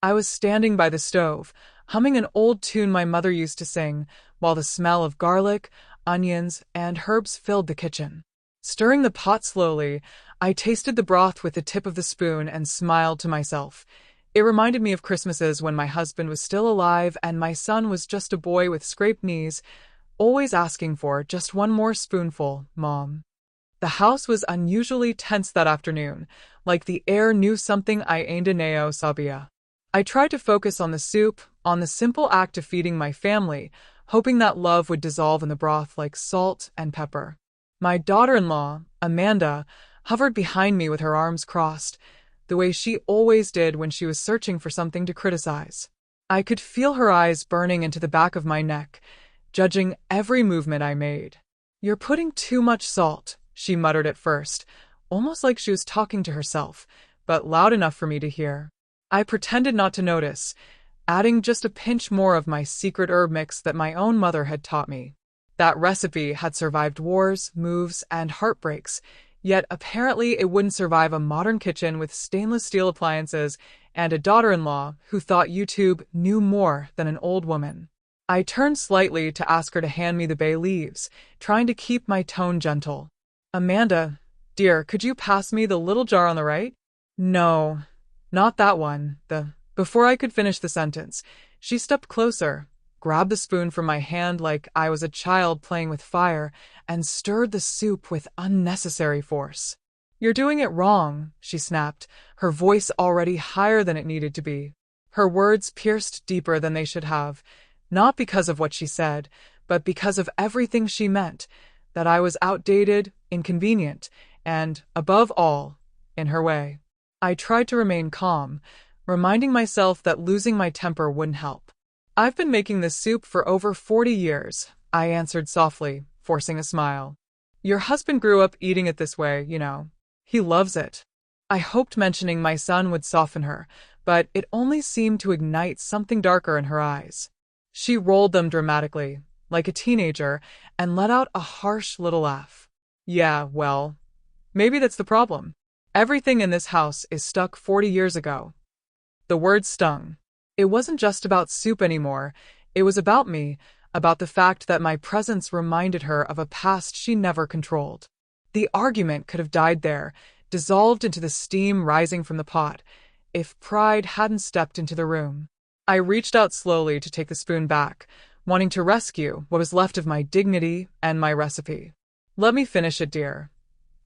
I was standing by the stove, humming an old tune my mother used to sing, while the smell of garlic, onions, and herbs filled the kitchen. Stirring the pot slowly, I tasted the broth with the tip of the spoon and smiled to myself. It reminded me of Christmases when my husband was still alive and my son was just a boy with scraped knees, always asking for just one more spoonful, Mom. The house was unusually tense that afternoon, like the air knew something I ain't nao sabia. I tried to focus on the soup, on the simple act of feeding my family, hoping that love would dissolve in the broth like salt and pepper. My daughter-in-law, Amanda, hovered behind me with her arms crossed, the way she always did when she was searching for something to criticize. I could feel her eyes burning into the back of my neck, judging every movement I made. "You're putting too much salt," she muttered at first, almost like she was talking to herself, but loud enough for me to hear. I pretended not to notice, adding just a pinch more of my secret herb mix that my own mother had taught me. That recipe had survived wars, moves, and heartbreaks, yet apparently it wouldn't survive a modern kitchen with stainless steel appliances and a daughter-in-law who thought YouTube knew more than an old woman. I turned slightly to ask her to hand me the bay leaves, trying to keep my tone gentle. "Amanda, dear, could you pass me the little jar on the right?" "No, not that one." Before I could finish the sentence, she stepped closer, grabbed the spoon from my hand like I was a child playing with fire, and stirred the soup with unnecessary force. "You're doing it wrong," she snapped, her voice already higher than it needed to be. Her words pierced deeper than they should have, not because of what she said, but because of everything she meant, that I was outdated, inconvenient, and, above all, in her way. I tried to remain calm, reminding myself that losing my temper wouldn't help. "I've been making this soup for over 40 years, I answered softly, forcing a smile. "Your husband grew up eating it this way, you know. He loves it." I hoped mentioning my son would soften her, but it only seemed to ignite something darker in her eyes. She rolled them dramatically, like a teenager, and let out a harsh little laugh. "Yeah, well, maybe that's the problem. Everything in this house is stuck 40 years ago." The word stung. It wasn't just about soup anymore. It was about me, about the fact that my presence reminded her of a past she never controlled. The argument could have died there, dissolved into the steam rising from the pot, if pride hadn't stepped into the room. I reached out slowly to take the spoon back, wanting to rescue what was left of my dignity and my recipe. "Let me finish it, dear,"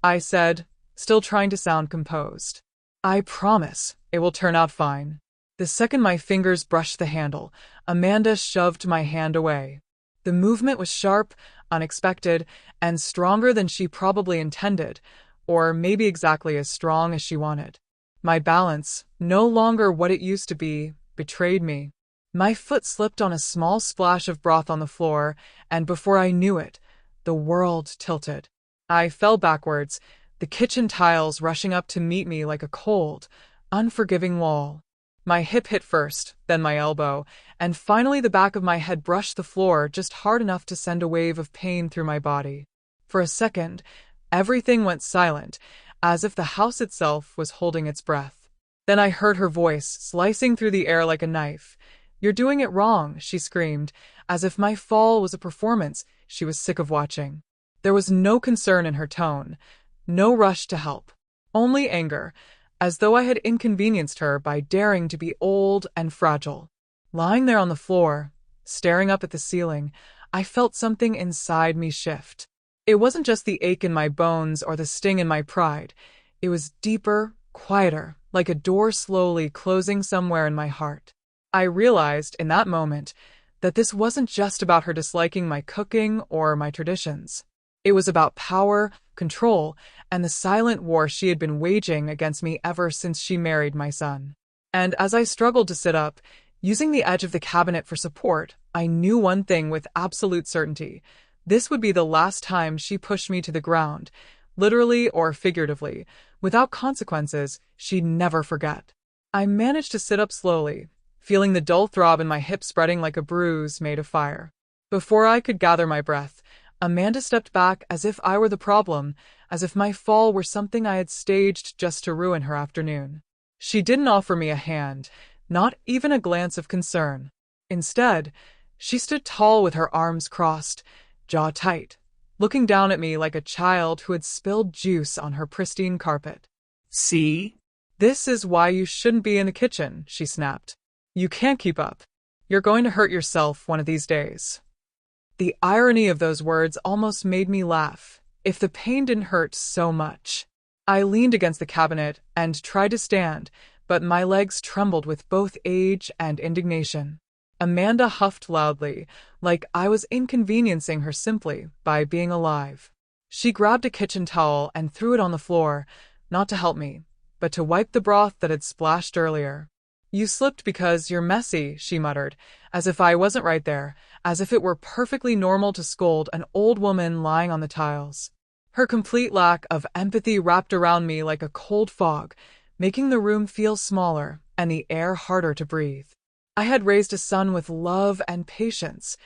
I said, still trying to sound composed. "I promise it will turn out fine." The second my fingers brushed the handle, Amanda shoved my hand away. The movement was sharp, unexpected, and stronger than she probably intended, or maybe exactly as strong as she wanted. My balance, no longer what it used to be, betrayed me. My foot slipped on a small splash of broth on the floor, and before I knew it, the world tilted. I fell backwards, the kitchen tiles rushing up to meet me like a cold, unforgiving wall. My hip hit first, then my elbow, and finally the back of my head brushed the floor just hard enough to send a wave of pain through my body. For a second, everything went silent, as if the house itself was holding its breath. Then I heard her voice slicing through the air like a knife. "You're doing it wrong," she screamed, as if my fall was a performance she was sick of watching. There was no concern in her tone, no rush to help, only anger, as though I had inconvenienced her by daring to be old and fragile. Lying there on the floor, staring up at the ceiling, I felt something inside me shift. It wasn't just the ache in my bones or the sting in my pride. It was deeper, quieter, like a door slowly closing somewhere in my heart. I realized in that moment that this wasn't just about her disliking my cooking or my traditions. It was about power, control, and the silent war she had been waging against me ever since she married my son. And as I struggled to sit up, using the edge of the cabinet for support, I knew one thing with absolute certainty. This would be the last time she pushed me to the ground, literally or figuratively. Without consequences, she'd never forget. I managed to sit up slowly, feeling the dull throb in my hip spreading like a bruise made of fire. Before I could gather my breath, Amanda stepped back as if I were the problem, as if my fall were something I had staged just to ruin her afternoon. She didn't offer me a hand. not even a glance of concern. Instead, she stood tall with her arms crossed, jaw tight, looking down at me like a child who had spilled juice on her pristine carpet. See? This is why you shouldn't be in the kitchen, she snapped. You can't keep up. You're going to hurt yourself one of these days. The irony of those words almost made me laugh. If the pain didn't hurt so much. I leaned against the cabinet and tried to stand, but my legs trembled with both age and indignation. Amanda huffed loudly, like I was inconveniencing her simply by being alive. She grabbed a kitchen towel and threw it on the floor, not to help me, but to wipe the broth that had splashed earlier. You slipped because you're messy, she muttered, as if I wasn't right there, as if it were perfectly normal to scold an old woman lying on the tiles. Her complete lack of empathy wrapped around me like a cold fog, making the room feel smaller and the air harder to breathe. I had raised a son with love and patience.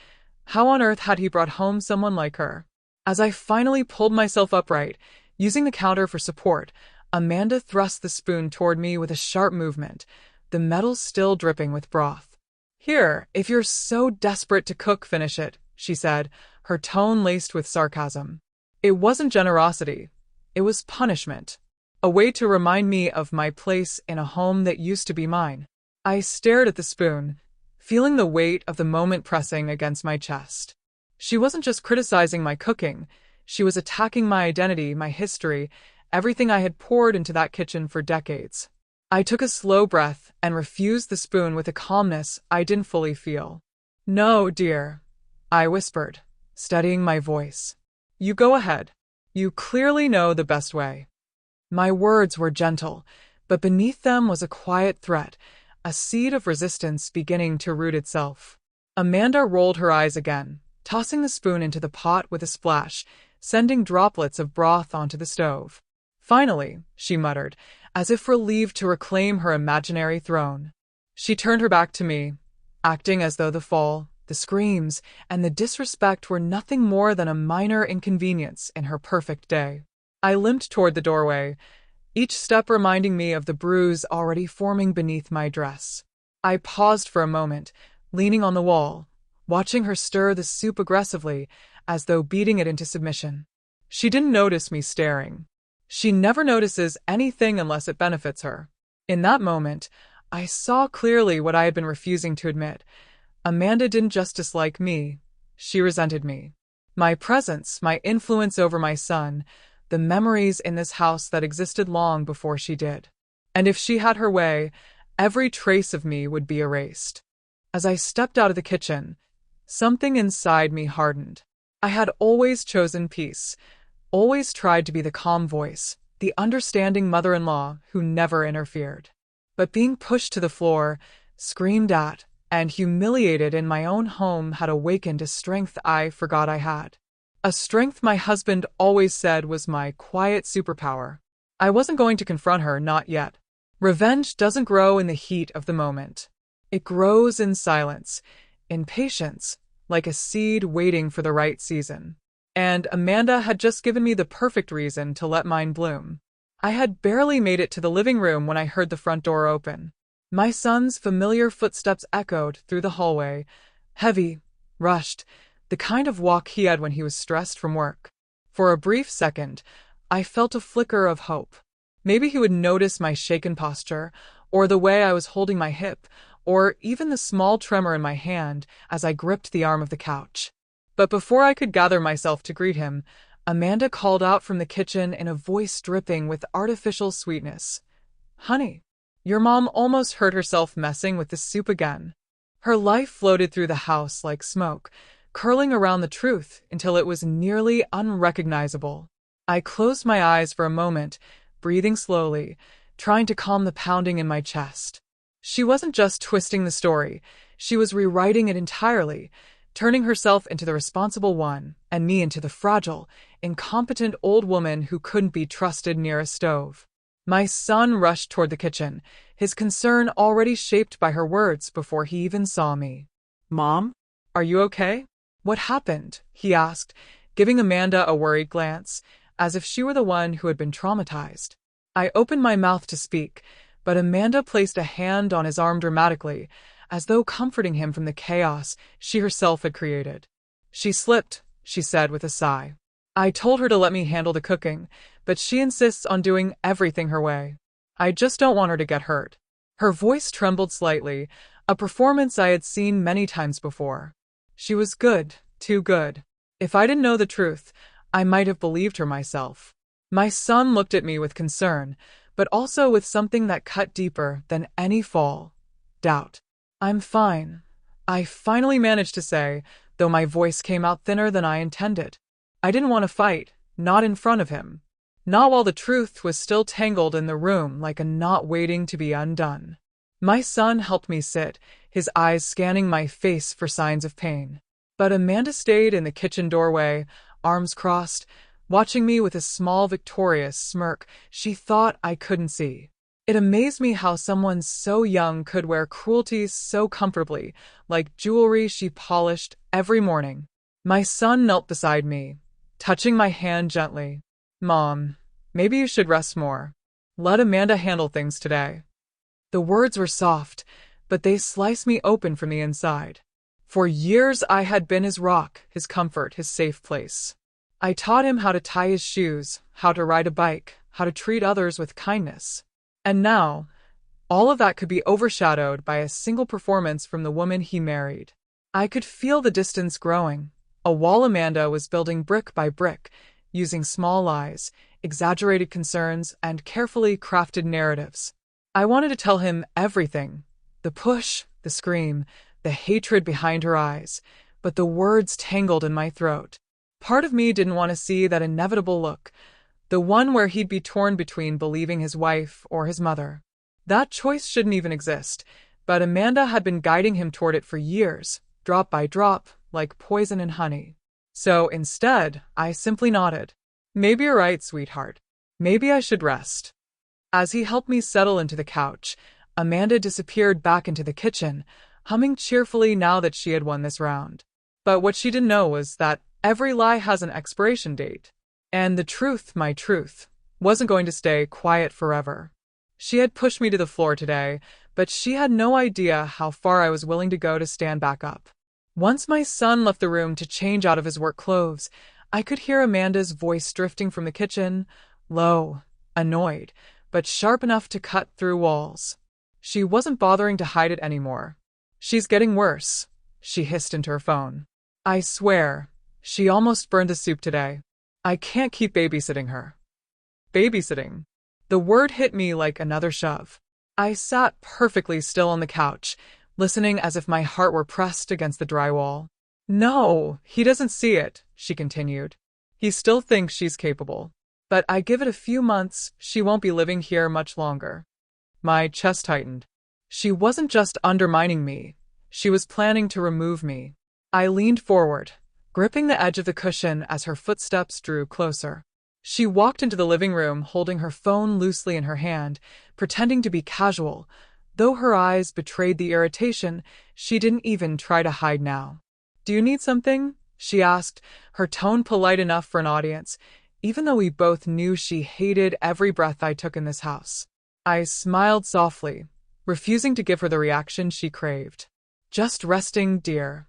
How on earth had he brought home someone like her? As I finally pulled myself upright, using the counter for support, Amanda thrust the spoon toward me with a sharp movement, the metal still dripping with broth. Here, if you're so desperate to cook, finish it, she said, her tone laced with sarcasm. It wasn't generosity. It was punishment. A way to remind me of my place in a home that used to be mine. I stared at the spoon, feeling the weight of the moment pressing against my chest. She wasn't just criticizing my cooking. She was attacking my identity, my history, everything I had poured into that kitchen for decades. I took a slow breath and refused the spoon with a calmness I didn't fully feel. No, dear, I whispered, steadying my voice. You go ahead. You clearly know the best way. My words were gentle, but beneath them was a quiet threat, a seed of resistance beginning to root itself. Amanda rolled her eyes again, tossing the spoon into the pot with a splash, sending droplets of broth onto the stove. Finally, she muttered, as if relieved to reclaim her imaginary throne. She turned her back to me, acting as though the fall, the screams, and the disrespect were nothing more than a minor inconvenience in her perfect day. I limped toward the doorway, each step reminding me of the bruise already forming beneath my dress. I paused for a moment, leaning on the wall, watching her stir the soup aggressively, as though beating it into submission. She didn't notice me staring. She never notices anything unless it benefits her. In that moment, I saw clearly what I had been refusing to admit. Amanda didn't just dislike me, she resented me. My presence, my influence over my son, the memories in this house that existed long before she did. And if she had her way, every trace of me would be erased. As I stepped out of the kitchen, something inside me hardened. I had always chosen peace, always tried to be the calm voice, the understanding mother-in-law who never interfered. But being pushed to the floor, screamed at, and humiliated in my own home had awakened a strength I forgot I had. A strength my husband always said was my quiet superpower. I wasn't going to confront her, not yet. Revenge doesn't grow in the heat of the moment. It grows in silence, in patience, like a seed waiting for the right season. And Amanda had just given me the perfect reason to let mine bloom. I had barely made it to the living room when I heard the front door open. My son's familiar footsteps echoed through the hallway, heavy, rushed, the kind of walk he had when he was stressed from work. For a brief second, I felt a flicker of hope. Maybe he would notice my shaken posture, or the way I was holding my hip, or even the small tremor in my hand as I gripped the arm of the couch. But before I could gather myself to greet him, Amanda called out from the kitchen in a voice dripping with artificial sweetness. "Honey, your mom almost hurt herself messing with the soup again." Her life floated through the house like smoke, curling around the truth until it was nearly unrecognizable. I closed my eyes for a moment, breathing slowly, trying to calm the pounding in my chest. She wasn't just twisting the story, she was rewriting it entirely, turning herself into the responsible one, and me into the fragile, incompetent old woman who couldn't be trusted near a stove. My son rushed toward the kitchen, his concern already shaped by her words before he even saw me. "Mom, are you okay? What happened?" he asked, giving Amanda a worried glance, as if she were the one who had been traumatized. I opened my mouth to speak, but Amanda placed a hand on his arm dramatically, as though comforting him from the chaos she herself had created. "She slipped," she said with a sigh. "I told her to let me handle the cooking, but she insists on doing everything her way. I just don't want her to get hurt." Her voice trembled slightly, a performance I had seen many times before. She was good, too good. If I didn't know the truth, I might have believed her myself. My son looked at me with concern, but also with something that cut deeper than any fall: doubt. "I'm fine," I finally managed to say, though my voice came out thinner than I intended. I didn't want to fight, not in front of him. Not while the truth was still tangled in the room like a knot waiting to be undone. My son helped me sit, his eyes scanning my face for signs of pain. But Amanda stayed in the kitchen doorway, arms crossed, watching me with a small victorious smirk she thought I couldn't see. It amazed me how someone so young could wear cruelty so comfortably, like jewelry she polished every morning. My son knelt beside me, touching my hand gently. "Mom, maybe you should rest more. Let Amanda handle things today." The words were soft, but they sliced me open from the inside. For years I had been his rock, his comfort, his safe place. I taught him how to tie his shoes, how to ride a bike, how to treat others with kindness. And now, all of that could be overshadowed by a single performance from the woman he married. I could feel the distance growing, a wall Amanda was building brick by brick, using small lies, exaggerated concerns, and carefully crafted narratives. I wanted to tell him everything: the push, the scream, the hatred behind her eyes, but the words tangled in my throat. Part of me didn't want to see that inevitable look, the one where he'd be torn between believing his wife or his mother. That choice shouldn't even exist, but Amanda had been guiding him toward it for years, drop by drop, like poison and honey. So instead, I simply nodded. "Maybe you're right, sweetheart. Maybe I should rest." As he helped me settle into the couch, Amanda disappeared back into the kitchen, humming cheerfully now that she had won this round. But what she didn't know was that every lie has an expiration date. And the truth, my truth, wasn't going to stay quiet forever. She had pushed me to the floor today, but she had no idea how far I was willing to go to stand back up. Once my son left the room to change out of his work clothes, I could hear Amanda's voice drifting from the kitchen, low, annoyed, but sharp enough to cut through walls. She wasn't bothering to hide it anymore. "She's getting worse," she hissed into her phone. "I swear, she almost burned the soup today. I can't keep babysitting her." Babysitting. The word hit me like another shove. I sat perfectly still on the couch, listening as if my heart were pressed against the drywall. "No, he doesn't see it," she continued. "He still thinks she's capable. But I give it a few months, she won't be living here much longer." My chest tightened. She wasn't just undermining me. She was planning to remove me. I leaned forward, gripping the edge of the cushion as her footsteps drew closer. She walked into the living room holding her phone loosely in her hand, pretending to be casual. Though her eyes betrayed the irritation, she didn't even try to hide now. "Do you need something?" she asked, her tone polite enough for an audience, even though we both knew she hated every breath I took in this house. I smiled softly, refusing to give her the reaction she craved. "Just resting, dear,"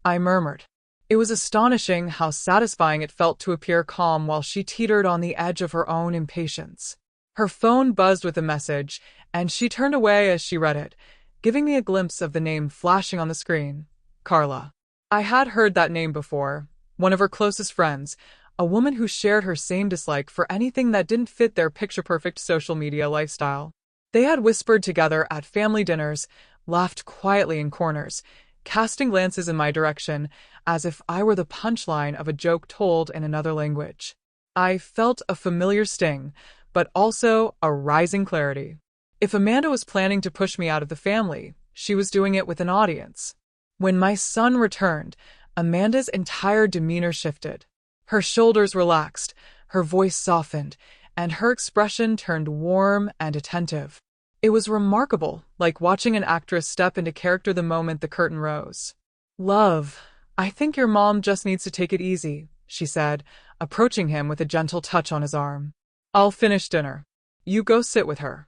I murmured. It was astonishing how satisfying it felt to appear calm while she teetered on the edge of her own impatience. Her phone buzzed with a message, and she turned away as she read it, giving me a glimpse of the name flashing on the screen: Carla. I had heard that name before, one of her closest friends, a woman who shared her same dislike for anything that didn't fit their picture-perfect social media lifestyle. They had whispered together at family dinners, laughed quietly in corners, casting glances in my direction as if I were the punchline of a joke told in another language. I felt a familiar sting, but also a rising clarity. If Amanda was planning to push me out of the family, she was doing it with an audience. When my son returned, Amanda's entire demeanor shifted. Her shoulders relaxed, her voice softened, and her expression turned warm and attentive. It was remarkable, like watching an actress step into character the moment the curtain rose. "Love, I think your mom just needs to take it easy," she said, approaching him with a gentle touch on his arm. "I'll finish dinner. You go sit with her."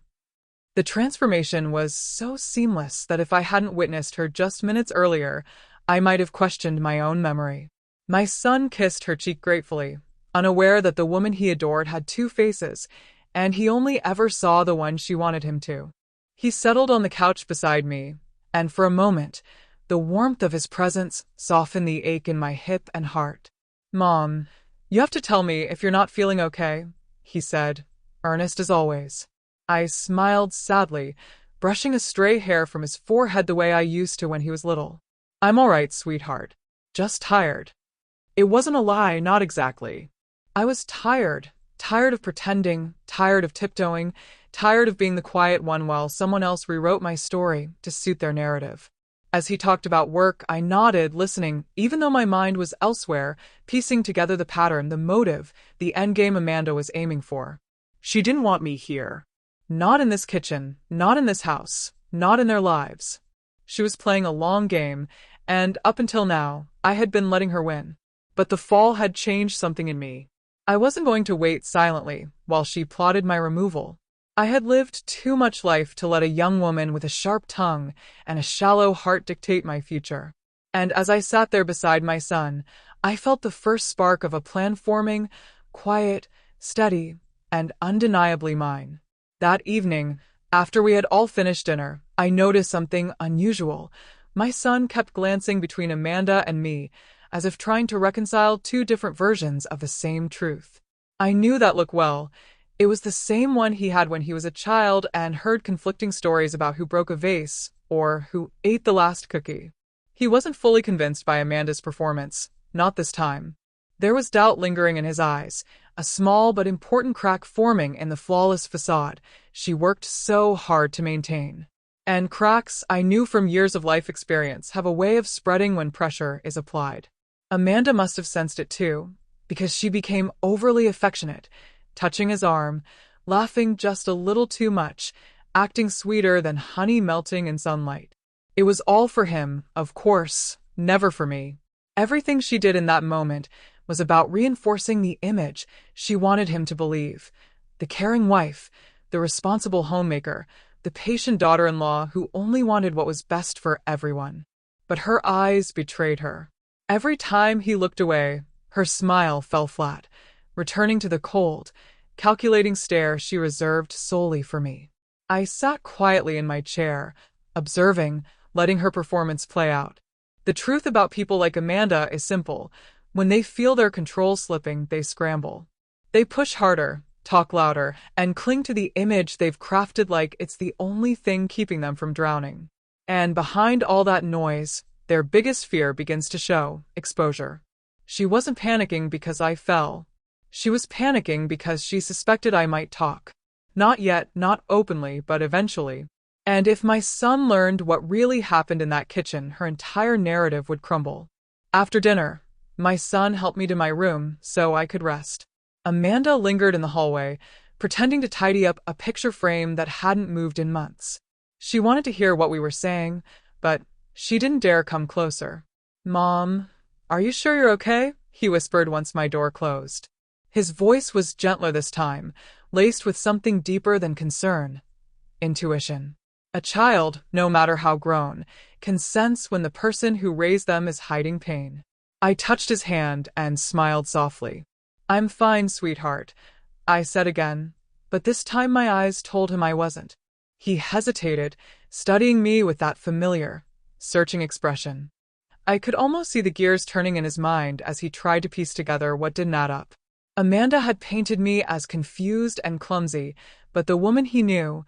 The transformation was so seamless that if I hadn't witnessed her just minutes earlier, I might have questioned my own memory. My son kissed her cheek gratefully, unaware that the woman he adored had two faces, and he only ever saw the one she wanted him to. He settled on the couch beside me, and for a moment, the warmth of his presence softened the ache in my hip and heart. "Mom, you have to tell me if you're not feeling okay," he said, earnest as always. I smiled sadly, brushing a stray hair from his forehead the way I used to when he was little. "I'm all right, sweetheart. Just tired." It wasn't a lie, not exactly. I was tired of pretending, tired of tiptoeing, tired of being the quiet one while someone else rewrote my story to suit their narrative. As he talked about work, I nodded, listening, even though my mind was elsewhere, piecing together the pattern, the motive, the endgame Amanda was aiming for. She didn't want me here. Not in this kitchen, not in this house, not in their lives. She was playing a long game, and up until now, I had been letting her win. But the fall had changed something in me. I wasn't going to wait silently while she plotted my removal. I had lived too much life to let a young woman with a sharp tongue and a shallow heart dictate my future. And as I sat there beside my son, I felt the first spark of a plan forming, quiet, steady, and undeniably mine. That evening, after we had all finished dinner, I noticed something unusual. My son kept glancing between Amanda and me, as if trying to reconcile two different versions of the same truth. I knew that look well. It was the same one he had when he was a child and heard conflicting stories about who broke a vase or who ate the last cookie. He wasn't fully convinced by Amanda's performance, not this time. There was doubt lingering in his eyes, a small but important crack forming in the flawless facade she worked so hard to maintain. And cracks, I knew from years of life experience, have a way of spreading when pressure is applied. Amanda must have sensed it too, because she became overly affectionate, touching his arm, laughing just a little too much, acting sweeter than honey melting in sunlight. It was all for him, of course, never for me. Everything she did in that moment was about reinforcing the image she wanted him to believe. The caring wife, the responsible homemaker, the patient daughter-in-law who only wanted what was best for everyone. But her eyes betrayed her. Every time he looked away, her smile fell flat, returning to the cold, calculating stare she reserved solely for me. I sat quietly in my chair, observing, letting her performance play out. The truth about people like Amanda is simple. When they feel their control slipping, they scramble. They push harder, talk louder, and cling to the image they've crafted like it's the only thing keeping them from drowning. And behind all that noise, their biggest fear begins to show: exposure. She wasn't panicking because I fell. She was panicking because she suspected I might talk. Not yet, not openly, but eventually. And if my son learned what really happened in that kitchen, her entire narrative would crumble. After dinner, my son helped me to my room so I could rest. Amanda lingered in the hallway, pretending to tidy up a picture frame that hadn't moved in months. She wanted to hear what we were saying, but she didn't dare come closer. "Mom, are you sure you're okay?" he whispered once my door closed. His voice was gentler this time, laced with something deeper than concern: intuition. A child, no matter how grown, can sense when the person who raised them is hiding pain. I touched his hand and smiled softly. "I'm fine, sweetheart," I said again, but this time my eyes told him I wasn't. He hesitated, studying me with that familiar, searching expression. I could almost see the gears turning in his mind as he tried to piece together what didn't add up. Amanda had painted me as confused and clumsy, but the woman he knew,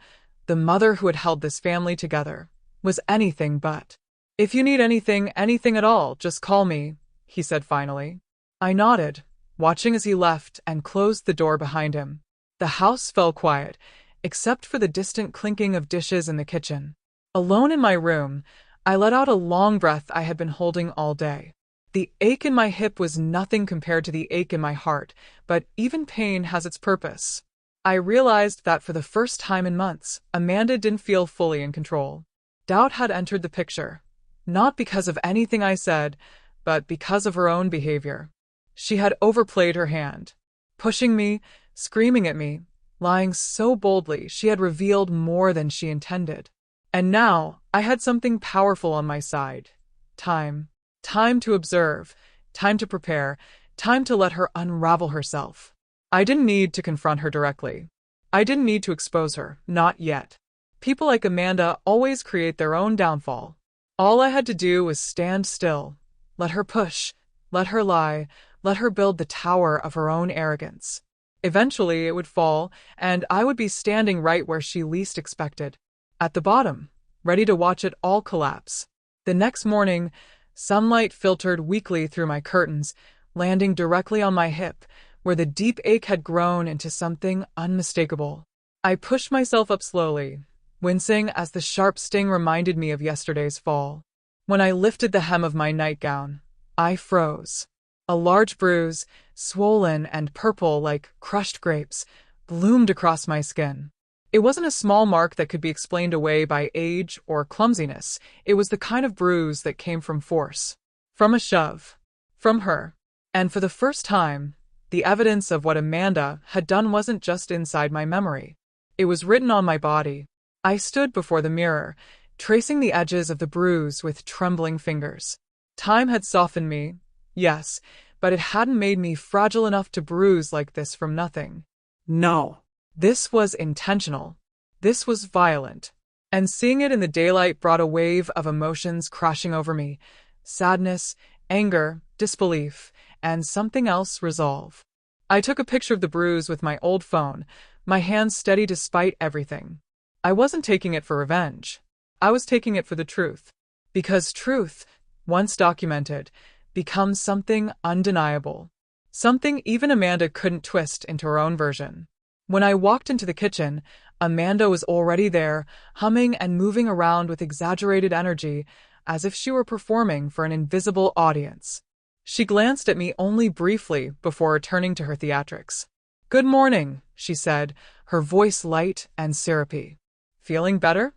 the mother who had held this family together, was anything but. "If you need anything at all, just call me," he said finally. I nodded, watching as he left and closed the door behind him. The house fell quiet, except for the distant clinking of dishes in the kitchen. Alone in my room, I let out a long breath I had been holding all day. The ache in my hip was nothing compared to the ache in my heart, but even pain has its purpose. I realized that for the first time in months, Amanda didn't feel fully in control. Doubt had entered the picture, not because of anything I said, but because of her own behavior. She had overplayed her hand, pushing me, screaming at me, lying so boldly she had revealed more than she intended. And now I had something powerful on my side. Time. Time to observe, time to prepare, time to let her unravel herself. I didn't need to confront her directly. I didn't need to expose her, not yet. People like Amanda always create their own downfall. All I had to do was stand still, let her push, let her lie, let her build the tower of her own arrogance. Eventually it would fall, and I would be standing right where she least expected, at the bottom, ready to watch it all collapse. The next morning, sunlight filtered weakly through my curtains, landing directly on my hip, where the deep ache had grown into something unmistakable. I pushed myself up slowly, wincing as the sharp sting reminded me of yesterday's fall. When I lifted the hem of my nightgown, I froze. A large bruise, swollen and purple like crushed grapes, bloomed across my skin. It wasn't a small mark that could be explained away by age or clumsiness. It was the kind of bruise that came from force, from a shove, from her. And for the first time, the evidence of what Amanda had done wasn't just inside my memory. It was written on my body. I stood before the mirror, tracing the edges of the bruise with trembling fingers. Time had softened me, yes, but it hadn't made me fragile enough to bruise like this from nothing. No. This was intentional. This was violent. And seeing it in the daylight brought a wave of emotions crashing over me. Sadness, anger, disbelief, and something else, resolve. I took a picture of the bruise with my old phone, my hands steady despite everything. I wasn't taking it for revenge. I was taking it for the truth. Because truth, once documented, becomes something undeniable. Something even Amanda couldn't twist into her own version. When I walked into the kitchen, Amanda was already there, humming and moving around with exaggerated energy, as if she were performing for an invisible audience. She glanced at me only briefly before returning to her theatrics. "Good morning," she said, her voice light and syrupy. "Feeling better?"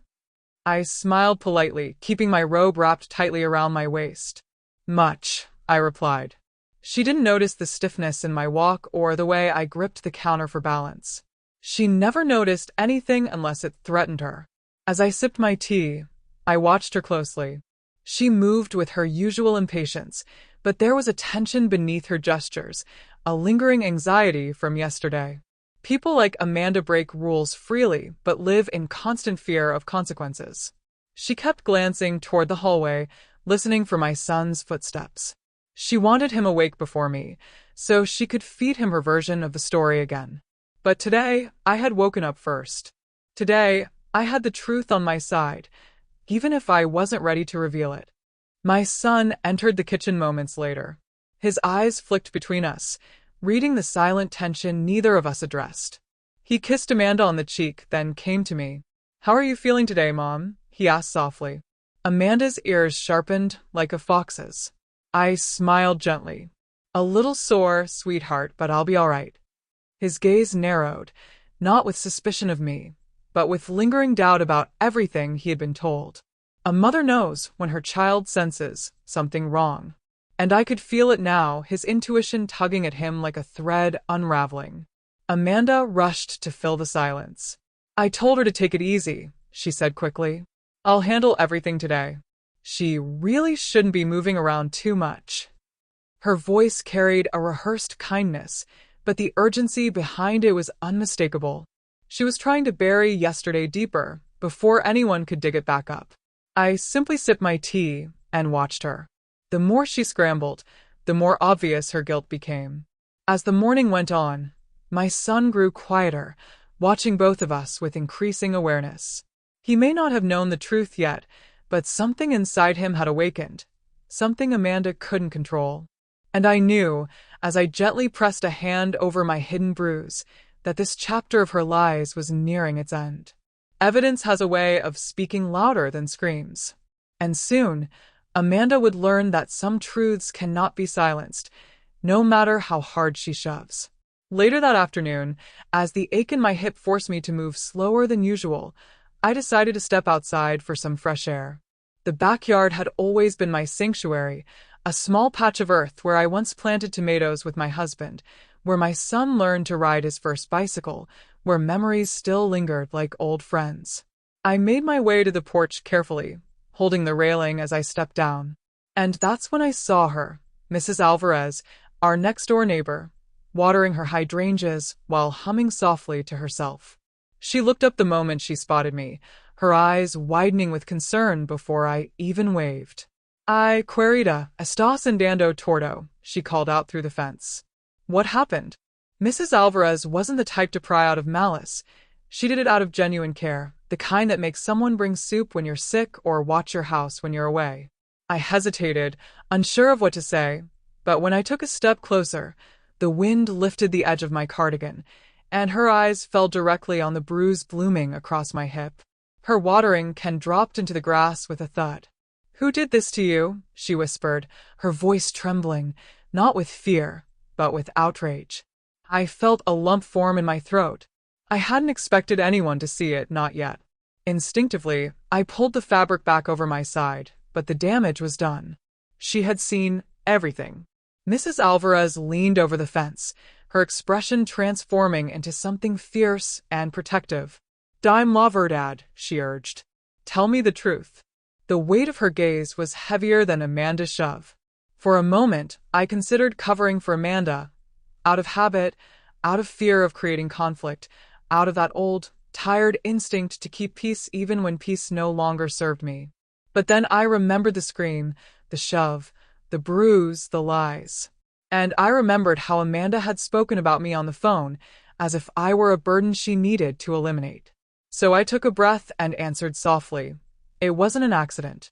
I smiled politely, keeping my robe wrapped tightly around my waist. "Much," I replied. She didn't notice the stiffness in my walk or the way I gripped the counter for balance. She never noticed anything unless it threatened her. As I sipped my tea, I watched her closely. She moved with her usual impatience, but there was a tension beneath her gestures, a lingering anxiety from yesterday. People like Amanda break rules freely, but live in constant fear of consequences. She kept glancing toward the hallway, listening for my son's footsteps. She wanted him awake before me, so she could feed him her version of the story again. But today, I had woken up first. Today, I had the truth on my side, even if I wasn't ready to reveal it. My son entered the kitchen moments later. His eyes flicked between us, reading the silent tension neither of us addressed. He kissed Amanda on the cheek, then came to me. "How are you feeling today, Mom?" he asked softly. Amanda's ears sharpened like a fox's. I smiled gently. "A little sore, sweetheart, but I'll be all right." His gaze narrowed, not with suspicion of me, but with lingering doubt about everything he had been told. A mother knows when her child senses something wrong. And I could feel it now, his intuition tugging at him like a thread unraveling. Amanda rushed to fill the silence. "I told her to take it easy," she said quickly. "I'll handle everything today. She really shouldn't be moving around too much." Her voice carried a rehearsed kindness, but the urgency behind it was unmistakable. She was trying to bury yesterday deeper, before anyone could dig it back up. I simply sipped my tea and watched her. The more she scrambled, the more obvious her guilt became. As the morning went on, my son grew quieter, watching both of us with increasing awareness. He may not have known the truth yet, but something inside him had awakened, something Amanda couldn't control. And I knew, as I gently pressed a hand over my hidden bruise, that this chapter of her lies was nearing its end. Evidence has a way of speaking louder than screams. And soon, Amanda would learn that some truths cannot be silenced, no matter how hard she shoves. Later that afternoon, as the ache in my hip forced me to move slower than usual, I decided to step outside for some fresh air. The backyard had always been my sanctuary, a small patch of earth where I once planted tomatoes with my husband, where my son learned to ride his first bicycle, where memories still lingered like old friends. I made my way to the porch carefully, holding the railing as I stepped down. And that's when I saw her, Mrs. Alvarez, our next-door neighbor, watering her hydrangeas while humming softly to herself. She looked up the moment she spotted me, her eyes widening with concern before I even waved. "Ay, querida, estás andando tordo," she called out through the fence. What happened? Mrs. Alvarez wasn't the type to pry out of malice. She did it out of genuine care, the kind that makes someone bring soup when you're sick or watch your house when you're away. I hesitated, unsure of what to say, but when I took a step closer, the wind lifted the edge of my cardigan, and her eyes fell directly on the bruise blooming across my hip. Her watering can dropped into the grass with a thud. "Who did this to you?" she whispered, her voice trembling, not with fear, but with outrage. I felt a lump form in my throat. I hadn't expected anyone to see it, not yet. Instinctively, I pulled the fabric back over my side, but the damage was done. She had seen everything. Mrs. Alvarez leaned over the fence, her expression transforming into something fierce and protective. "Dime la verdad," she urged. "Tell me the truth." The weight of her gaze was heavier than Amanda's shove. For a moment, I considered covering for Amanda, out of habit, out of fear of creating conflict, out of that old, tired instinct to keep peace even when peace no longer served me. But then I remembered the scream, the shove, the bruise, the lies. And I remembered how Amanda had spoken about me on the phone, as if I were a burden she needed to eliminate. So I took a breath and answered softly, "It wasn't an accident."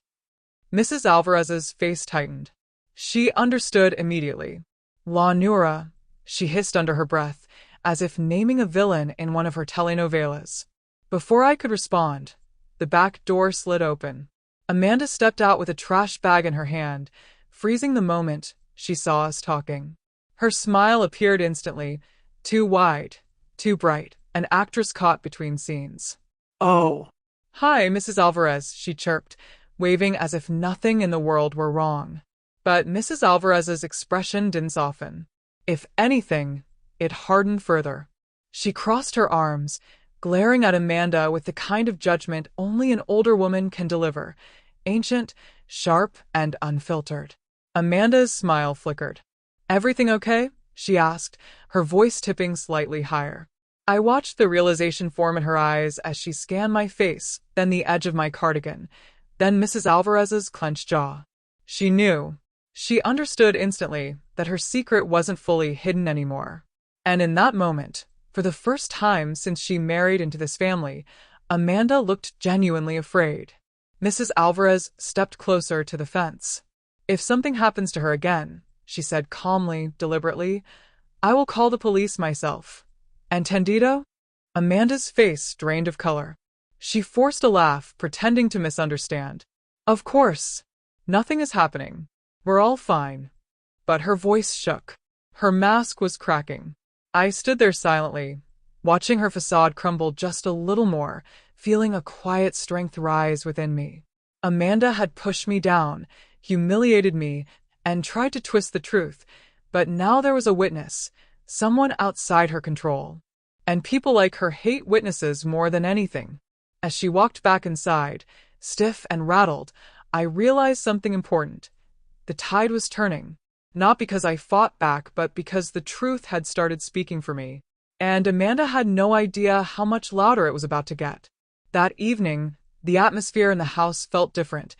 Mrs. Alvarez's face tightened. She understood immediately. "La Nura," she hissed under her breath, as if naming a villain in one of her telenovelas. Before I could respond, the back door slid open. Amanda stepped out with a trash bag in her hand, freezing the moment she saw us talking. Her smile appeared instantly, too wide, too bright, an actress caught between scenes. "Oh." "Hi, Mrs. Alvarez," she chirped, waving as if nothing in the world were wrong. But Mrs. Alvarez's expression didn't soften. If anything, it hardened further. She crossed her arms, glaring at Amanda with the kind of judgment only an older woman can deliver, ancient, sharp, and unfiltered. Amanda's smile flickered. "Everything okay?" she asked, her voice tipping slightly higher. I watched the realization form in her eyes as she scanned my face, then the edge of my cardigan, then Mrs. Alvarez's clenched jaw. She knew. She understood instantly that her secret wasn't fully hidden anymore. And in that moment, for the first time since she married into this family, Amanda looked genuinely afraid. Mrs. Alvarez stepped closer to the fence. "If something happens to her again," she said calmly, deliberately, "I will call the police myself. Entendido?" Amanda's face drained of color. She forced a laugh, pretending to misunderstand. "Of course. Nothing is happening. We're all fine." But her voice shook. Her mask was cracking. I stood there silently, watching her facade crumble just a little more, feeling a quiet strength rise within me. Amanda had pushed me down, humiliated me, and tried to twist the truth, but now there was a witness, someone outside her control. And people like her hate witnesses more than anything. As she walked back inside, stiff and rattled, I realized something important. The tide was turning. Not because I fought back, but because the truth had started speaking for me. And Amanda had no idea how much louder it was about to get. That evening, the atmosphere in the house felt different,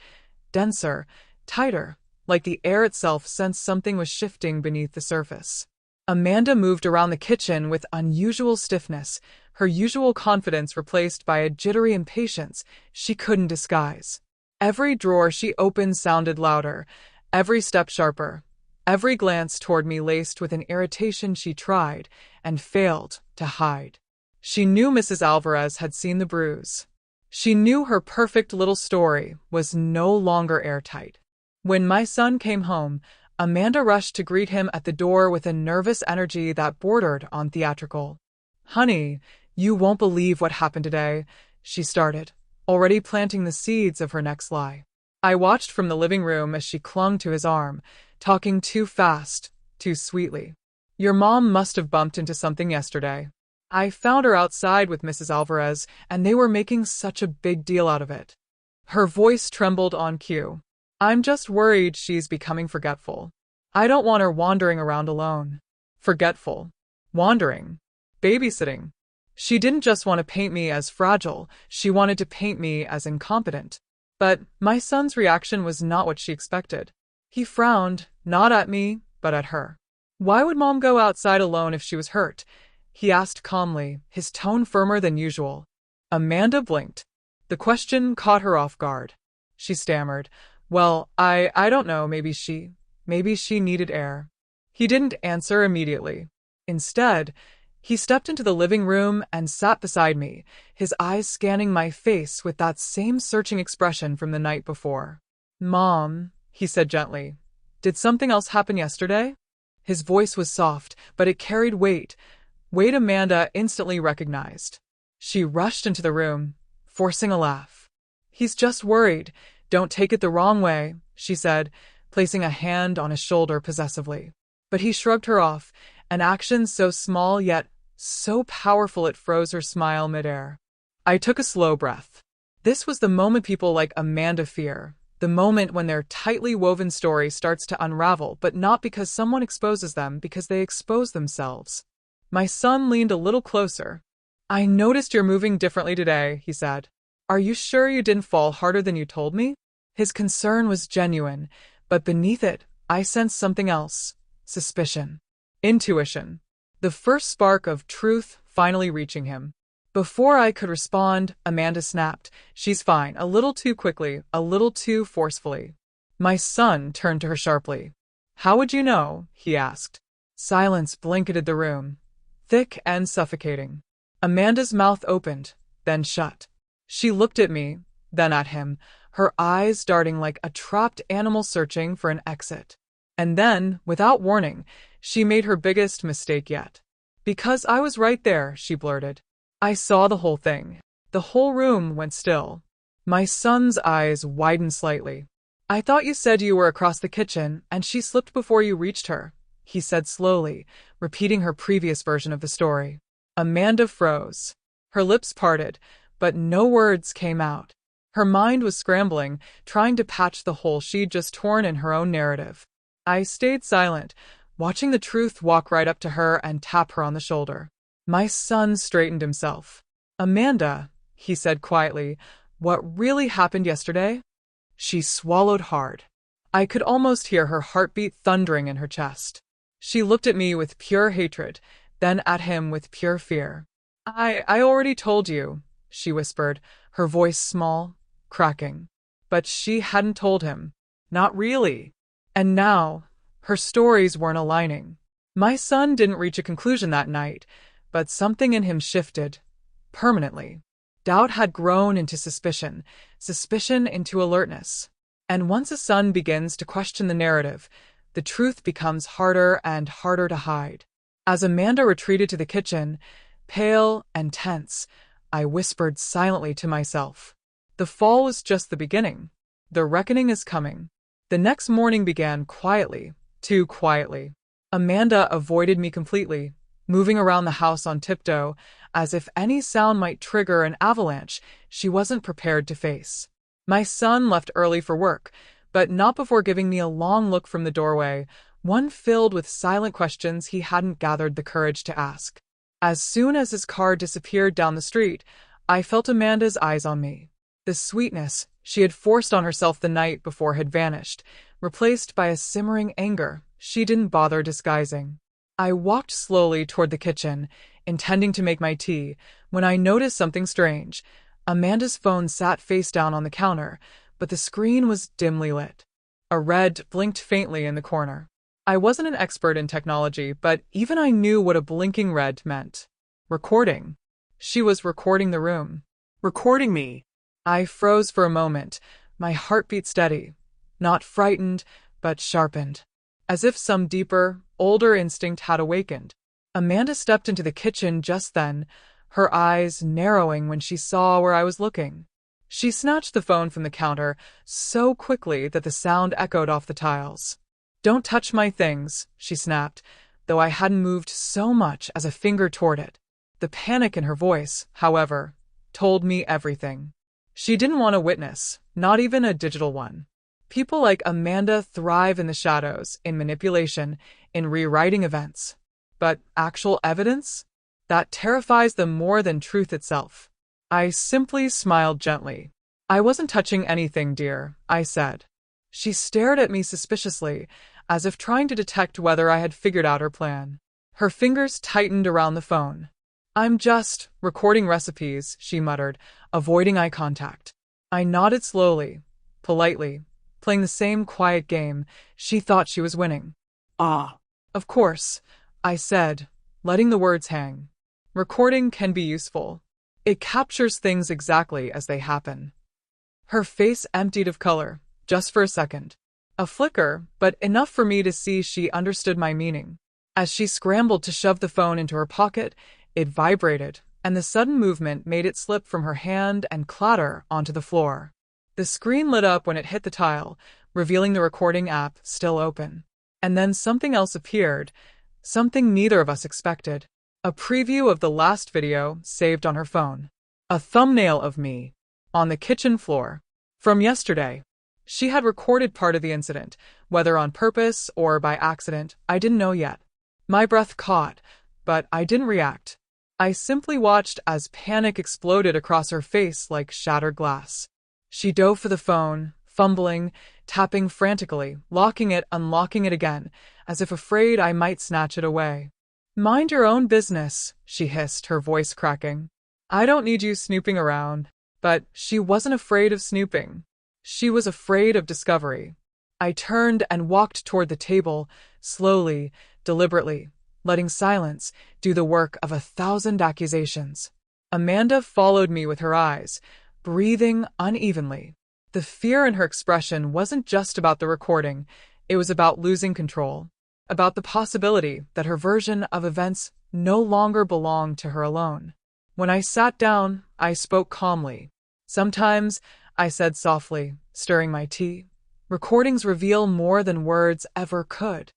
denser, tighter, like the air itself sensed something was shifting beneath the surface. Amanda moved around the kitchen with unusual stiffness, her usual confidence replaced by a jittery impatience she couldn't disguise. Every drawer she opened sounded louder, every step sharper, every glance toward me laced with an irritation she tried and failed to hide. She knew Mrs. Alvarez had seen the bruise. She knew her perfect little story was no longer airtight. When my son came home, Amanda rushed to greet him at the door with a nervous energy that bordered on theatrical. "Honey, you won't believe what happened today," she started, already planting the seeds of her next lie. I watched from the living room as she clung to his arm, talking too fast, too sweetly. "Your mom must have bumped into something yesterday." I found her outside with Mrs. Alvarez, and they were making such a big deal out of it. Her voice trembled on cue. I'm just worried she's becoming forgetful. I don't want her wandering around alone. Forgetful. Wandering. Babysitting. She didn't just want to paint me as fragile, she wanted to paint me as incompetent. But my son's reaction was not what she expected. He frowned, not at me, but at her. Why would Mom go outside alone if she was hurt? He asked calmly, his tone firmer than usual. Amanda blinked. The question caught her off guard. She stammered, well, I don't know, maybe she needed air. He didn't answer immediately. Instead, he stepped into the living room and sat beside me, his eyes scanning my face with that same searching expression from the night before. Mom, he said gently, did something else happen yesterday? His voice was soft, but it carried weight Amanda instantly recognized. She rushed into the room, forcing a laugh. He's just worried. Don't take it the wrong way, she said, placing a hand on his shoulder possessively. But he shrugged her off, an action so small yet so powerful it froze her smile midair. I took a slow breath. This was the moment people like Amanda fear, the moment when their tightly woven story starts to unravel, but not because someone exposes them, because they expose themselves. My son leaned a little closer. I noticed you're moving differently today, he said. Are you sure you didn't fall harder than you told me? His concern was genuine, but beneath it, I sensed something else. Suspicion. Intuition. The first spark of truth finally reaching him. Before I could respond, Amanda snapped. She's fine, a little too quickly, a little too forcefully. My son turned to her sharply. How would you know? He asked. Silence blanketed the room, thick and suffocating. Amanda's mouth opened, then shut. She looked at me, then at him, her eyes darting like a trapped animal searching for an exit. And then, without warning, she made her biggest mistake yet. Because I was right there, she blurted. I saw the whole thing. The whole room went still. My son's eyes widened slightly. I thought you said you were across the kitchen, and she slipped before you reached her, he said slowly, repeating her previous version of the story. Amanda froze. Her lips parted, but no words came out. Her mind was scrambling, trying to patch the hole she'd just torn in her own narrative. I stayed silent, watching the truth walk right up to her and tap her on the shoulder. My son straightened himself. Amanda, he said quietly, what really happened yesterday? She swallowed hard. I could almost hear her heartbeat thundering in her chest. She looked at me with pure hatred, then at him with pure fear. I already told you, she whispered, her voice small, cracking. But she hadn't told him. Not really. And now, her stories weren't aligning. My son didn't reach a conclusion that night, but something in him shifted, permanently. Doubt had grown into suspicion, suspicion into alertness. And once a son begins to question the narrative, the truth becomes harder and harder to hide. As Amanda retreated to the kitchen, pale and tense, I whispered silently to myself. The fall was just the beginning. The reckoning is coming. The next morning began quietly, too quietly. Amanda avoided me completely, moving around the house on tiptoe, as if any sound might trigger an avalanche she wasn't prepared to face. My son left early for work, but not before giving me a long look from the doorway, one filled with silent questions he hadn't gathered the courage to ask. As soon as his car disappeared down the street, I felt Amanda's eyes on me. The sweetness she had forced on herself the night before had vanished, replaced by a simmering anger she didn't bother disguising. I walked slowly toward the kitchen, intending to make my tea, when I noticed something strange. Amanda's phone sat face down on the counter, but the screen was dimly lit. A red blinked faintly in the corner. I wasn't an expert in technology, but even I knew what a blinking red meant. Recording. She was recording the room. Recording me. I froze for a moment, my heartbeat steady, not frightened, but sharpened, as if some deeper, older instinct had awakened. Amanda stepped into the kitchen just then, her eyes narrowing when she saw where I was looking. She snatched the phone from the counter so quickly that the sound echoed off the tiles. Don't touch my things, she snapped, though I hadn't moved so much as a finger toward it. The panic in her voice, however, told me everything. She didn't want a witness, not even a digital one. People like Amanda thrive in the shadows, in manipulation, in rewriting events. But actual evidence? That terrifies them more than truth itself. I simply smiled gently. I wasn't touching anything, dear, I said. She stared at me suspiciously, as if trying to detect whether I had figured out her plan. Her fingers tightened around the phone. I'm just recording recipes, she muttered, avoiding eye contact. I nodded slowly, politely, playing the same quiet game. She thought she was winning. Ah, of course, I said, letting the words hang. Recording can be useful. It captures things exactly as they happen. Her face emptied of color, just for a second. A flicker, but enough for me to see she understood my meaning. As she scrambled to shove the phone into her pocket, it vibrated, and the sudden movement made it slip from her hand and clatter onto the floor. The screen lit up when it hit the tile, revealing the recording app still open. And then something else appeared, something neither of us expected. A preview of the last video saved on her phone. A thumbnail of me, on the kitchen floor. From yesterday. She had recorded part of the incident, whether on purpose or by accident, I didn't know yet. My breath caught, but I didn't react. I simply watched as panic exploded across her face like shattered glass. She dove for the phone, fumbling, tapping frantically, locking it, unlocking it again, as if afraid I might snatch it away. Mind your own business, she hissed, her voice cracking. I don't need you snooping around. But she wasn't afraid of snooping. She was afraid of discovery. I turned and walked toward the table, slowly, deliberately, letting silence do the work of 1,000 accusations. Amanda followed me with her eyes, breathing unevenly. The fear in her expression wasn't just about the recording, it was about losing control, about the possibility that her version of events no longer belonged to her alone. When I sat down, I spoke calmly. Sometimes, I said softly, stirring my tea, recordings reveal more than words ever could.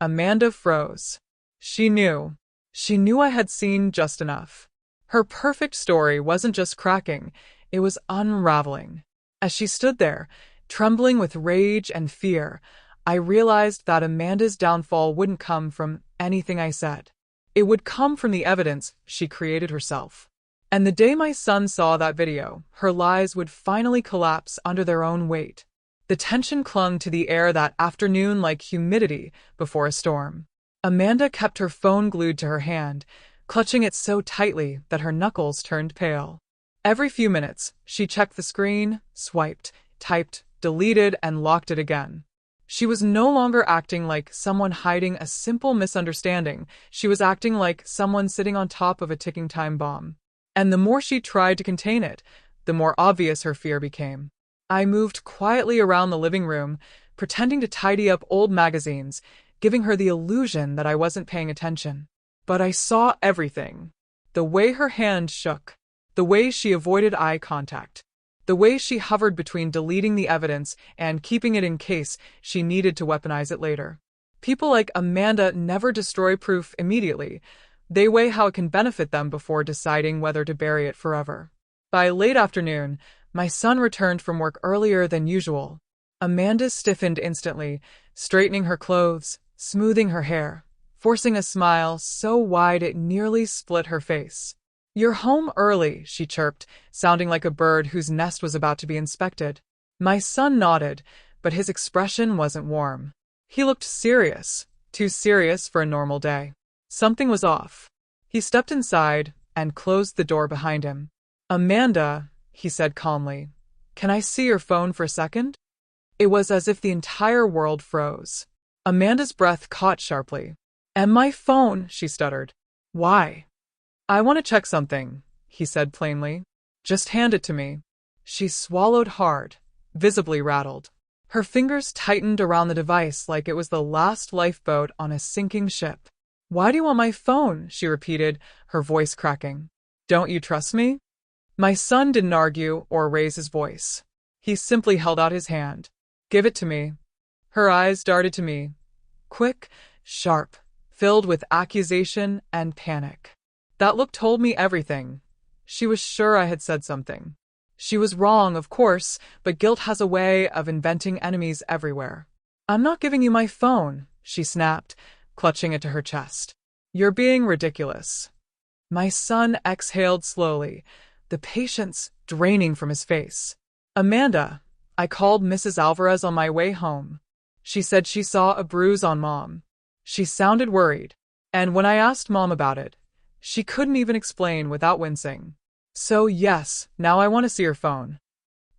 Amanda froze. She knew. She knew I had seen just enough. Her perfect story wasn't just cracking, it was unraveling. As she stood there, trembling with rage and fear, I realized that Amanda's downfall wouldn't come from anything I said. It would come from the evidence she created herself. And the day my son saw that video, her lies would finally collapse under their own weight. The tension clung to the air that afternoon like humidity before a storm. Amanda kept her phone glued to her hand, clutching it so tightly that her knuckles turned pale. Every few minutes, she checked the screen, swiped, typed, deleted, and locked it again. She was no longer acting like someone hiding a simple misunderstanding. She was acting like someone sitting on top of a ticking time bomb. And the more she tried to contain it, the more obvious her fear became. I moved quietly around the living room, pretending to tidy up old magazines, giving her the illusion that I wasn't paying attention. But I saw everything. The way her hand shook, the way she avoided eye contact, the way she hovered between deleting the evidence and keeping it in case she needed to weaponize it later. People like Amanda never destroy proof immediately. They weigh how it can benefit them before deciding whether to bury it forever. By late afternoon, my son returned from work earlier than usual. Amanda stiffened instantly, straightening her clothes, smoothing her hair, forcing a smile so wide it nearly split her face. You're home early, she chirped, sounding like a bird whose nest was about to be inspected. My son nodded, but his expression wasn't warm. He looked serious, too serious for a normal day. Something was off. He stepped inside and closed the door behind him. Amanda, he said calmly, can I see your phone for a second? It was as if the entire world froze. Amanda's breath caught sharply. And my phone, she stuttered. Why? I want to check something, he said plainly. Just hand it to me. She swallowed hard, visibly rattled. Her fingers tightened around the device like it was the last lifeboat on a sinking ship. Why do you want my phone? She repeated, her voice cracking. Don't you trust me? My son didn't argue or raise his voice. He simply held out his hand. Give it to me. Her eyes darted to me, quick, sharp, filled with accusation and panic. That look told me everything. She was sure I had said something. She was wrong, of course, but guilt has a way of inventing enemies everywhere. I'm not giving you my phone, she snapped, clutching it to her chest. You're being ridiculous. My son exhaled slowly, the patience draining from his face. Amanda, I called Mrs. Alvarez on my way home. She said she saw a bruise on Mom. She sounded worried, and when I asked Mom about it, she couldn't even explain without wincing. So yes, now I want to see her phone.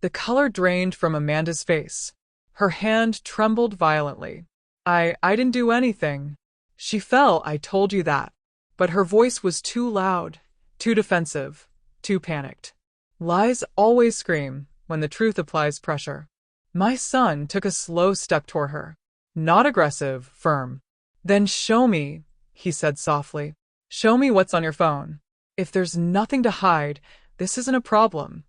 The color drained from Amanda's face. Her hand trembled violently. I didn't do anything. She fell, I told you that. But her voice was too loud, too defensive, too panicked. Lies always scream when the truth applies pressure. My son took a slow step toward her. Not aggressive, firm. Then show me, he said softly. Show me what's on your phone. If there's nothing to hide, this isn't a problem.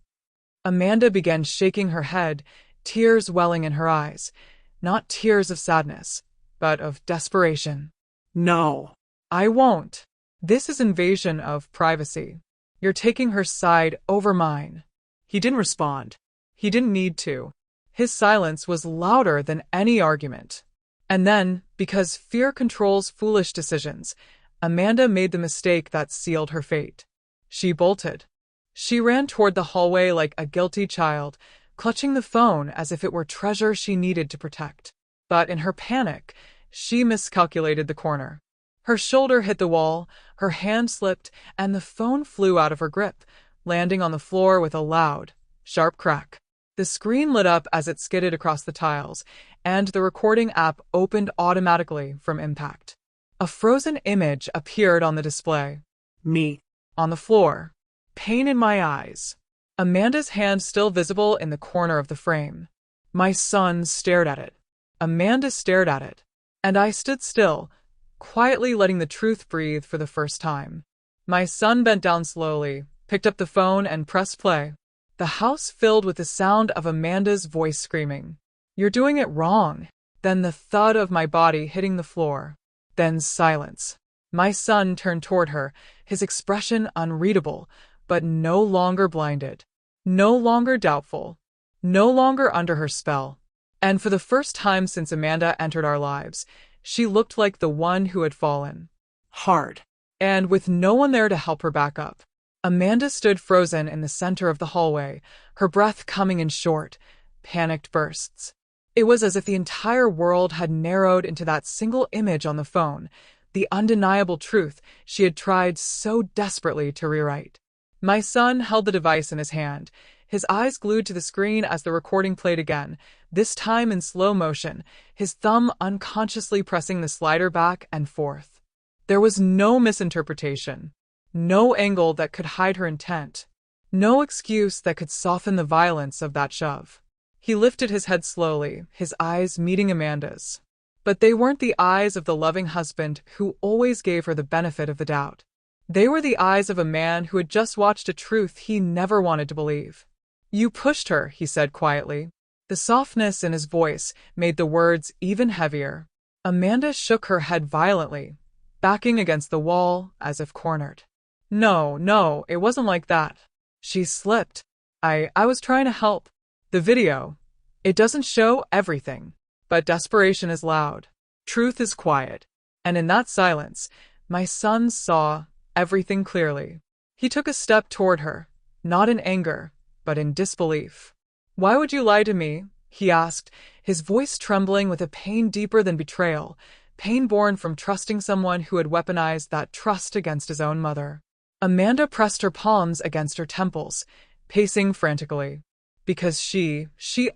Amanda began shaking her head, tears welling in her eyes. Not tears of sadness, but of desperation. No, I won't. This is invasion of privacy. You're taking her side over mine. He didn't respond. He didn't need to. His silence was louder than any argument. And then, because fear controls foolish decisions, Amanda made the mistake that sealed her fate. She bolted. She ran toward the hallway like a guilty child, clutching the phone as if it were treasure she needed to protect. But in her panic, she miscalculated the corner. Her shoulder hit the wall, her hand slipped, and the phone flew out of her grip, landing on the floor with a loud, sharp crack. The screen lit up as it skidded across the tiles, and the recording app opened automatically from impact. A frozen image appeared on the display. Me. On the floor. Pain in my eyes. Amanda's hand still visible in the corner of the frame. My son stared at it. Amanda stared at it. And I stood still, quietly letting the truth breathe for the first time. My son bent down slowly, picked up the phone, and pressed play. The house filled with the sound of Amanda's voice screaming. You're doing it wrong. Then the thud of my body hitting the floor. Then silence. My son turned toward her, his expression unreadable, but no longer blinded. No longer doubtful. No longer under her spell. And for the first time since Amanda entered our lives, she looked like the one who had fallen. Hard. And with no one there to help her back up. Amanda stood frozen in the center of the hallway, her breath coming in short, panicked bursts. It was as if the entire world had narrowed into that single image on the phone, the undeniable truth she had tried so desperately to rewrite. My son held the device in his hand, his eyes glued to the screen as the recording played again, this time in slow motion, his thumb unconsciously pressing the slider back and forth. There was no misinterpretation. No angle that could hide her intent. No excuse that could soften the violence of that shove. He lifted his head slowly, his eyes meeting Amanda's. But they weren't the eyes of the loving husband who always gave her the benefit of the doubt. They were the eyes of a man who had just watched a truth he never wanted to believe. You pushed her, he said quietly. The softness in his voice made the words even heavier. Amanda shook her head violently, backing against the wall as if cornered. No, it wasn't like that. She slipped. I was trying to help. The video. It doesn't show everything, but desperation is loud. Truth is quiet. And in that silence, my son saw everything clearly. He took a step toward her, not in anger, but in disbelief. Why would you lie to me? He asked, his voice trembling with a pain deeper than betrayal, pain born from trusting someone who had weaponized that trust against his own mother. Amanda pressed her palms against her temples, pacing frantically. Because she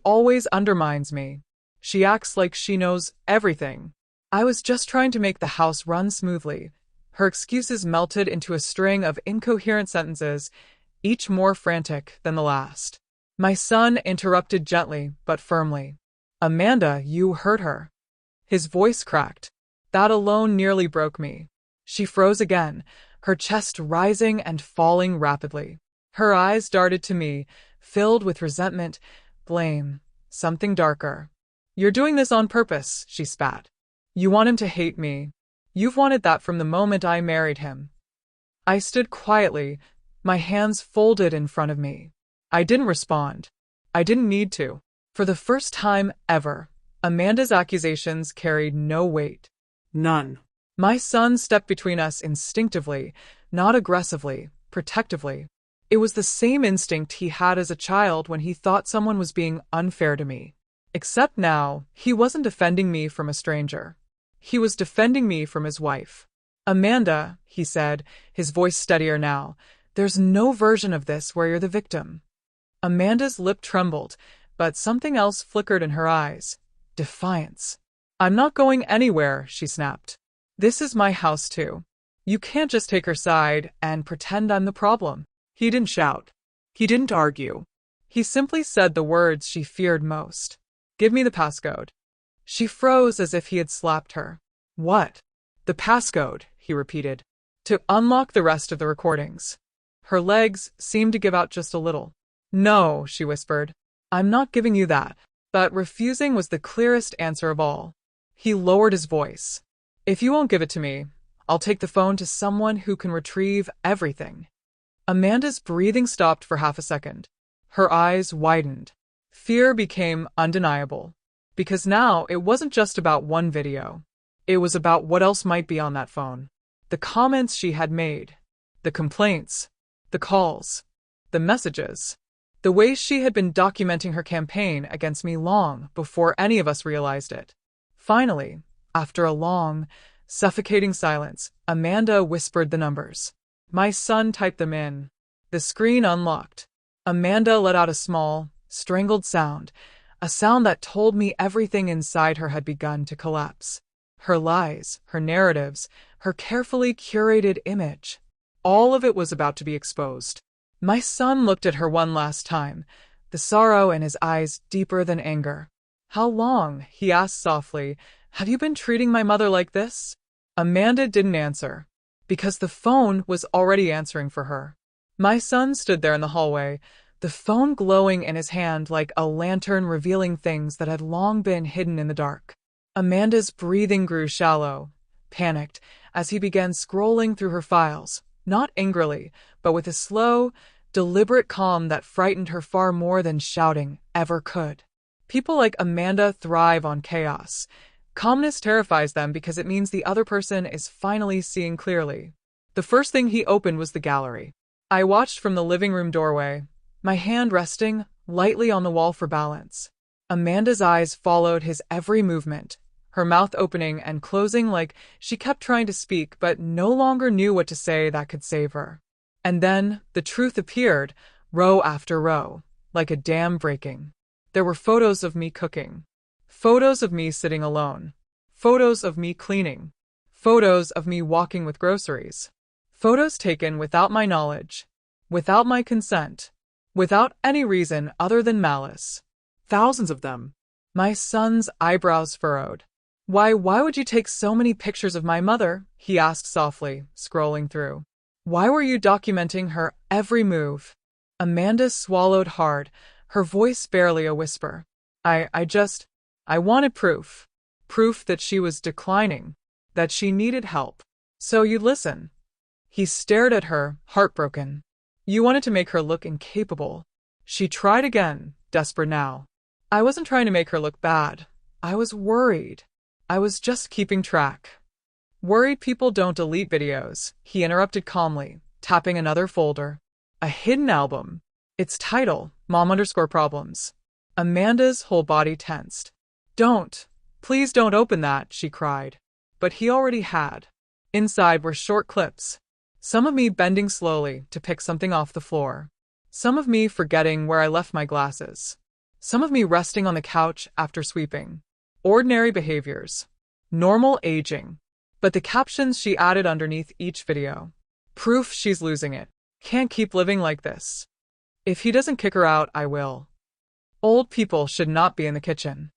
always undermines me. She acts like she knows everything. I was just trying to make the house run smoothly. Her excuses melted into a string of incoherent sentences, each more frantic than the last. My son interrupted gently but firmly. Amanda, you hurt her. His voice cracked. That alone nearly broke me. She froze again, her chest rising and falling rapidly. Her eyes darted to me, filled with resentment, blame, something darker. You're doing this on purpose, she spat. You want him to hate me. You've wanted that from the moment I married him. I stood quietly, my hands folded in front of me. I didn't respond. I didn't need to. For the first time ever, Amanda's accusations carried no weight. None. My son stepped between us instinctively, not aggressively, protectively. It was the same instinct he had as a child when he thought someone was being unfair to me. Except now, he wasn't defending me from a stranger. He was defending me from his wife. Amanda, he said, his voice steadier now, there's no version of this where you're the victim. Amanda's lip trembled, but something else flickered in her eyes. Defiance. I'm not going anywhere, she snapped. This is my house too. You can't just take her side and pretend I'm the problem. He didn't shout. He didn't argue. He simply said the words she feared most. Give me the passcode. She froze as if he had slapped her. What? The passcode, he repeated. To unlock the rest of the recordings. Her legs seemed to give out just a little. No, she whispered. I'm not giving you that. But refusing was the clearest answer of all. He lowered his voice. If you won't give it to me, I'll take the phone to someone who can retrieve everything. Amanda's breathing stopped for half a second. Her eyes widened. Fear became undeniable. Because now it wasn't just about one video. It was about what else might be on that phone. The comments she had made. The complaints. The calls. The messages. The way she had been documenting her campaign against me long before any of us realized it. Finally, after a long, suffocating silence, Amanda whispered the numbers. My son typed them in. The screen unlocked. Amanda let out a small, strangled sound, a sound that told me everything inside her had begun to collapse. Her lies, her narratives, her carefully curated image. All of it was about to be exposed. My son looked at her one last time, the sorrow in his eyes deeper than anger. How long, he asked softly, have you been treating my mother like this? Amanda didn't answer, because the phone was already answering for her. My son stood there in the hallway, the phone glowing in his hand like a lantern revealing things that had long been hidden in the dark. Amanda's breathing grew shallow, panicked, as he began scrolling through her files, not angrily, but with a slow, deliberate calm that frightened her far more than shouting ever could. People like Amanda thrive on chaos. Calmness terrifies them because it means the other person is finally seeing clearly. The first thing he opened was the gallery. I watched from the living room doorway, my hand resting lightly on the wall for balance. Amanda's eyes followed his every movement, her mouth opening and closing like she kept trying to speak but no longer knew what to say that could save her. And then the truth appeared, row after row, like a dam breaking. There were photos of me cooking. Photos of me sitting alone. Photos of me cleaning. Photos of me walking with groceries. Photos taken without my knowledge, without my consent, without any reason other than malice. Thousands of them. My son's eyebrows furrowed. Why would you take so many pictures of my mother? He asked softly, scrolling through. Why were you documenting her every move? Amanda swallowed hard, her voice barely a whisper. I wanted proof. Proof that she was declining, that she needed help. So you'd listen. He stared at her, heartbroken. You wanted to make her look incapable. She tried again, desperate now. I wasn't trying to make her look bad. I was worried. I was just keeping track. Worried people don't delete videos, he interrupted calmly, tapping another folder. A hidden album. Its title, Mom_Problems. Amanda's whole body tensed. Don't. Please don't open that, she cried. But he already had. Inside were short clips. Some of me bending slowly to pick something off the floor. Some of me forgetting where I left my glasses. Some of me resting on the couch after sweeping. Ordinary behaviors. Normal aging. But the captions she added underneath each video. Proof she's losing it. Can't keep living like this. If he doesn't kick her out, I will. Old people should not be in the kitchen.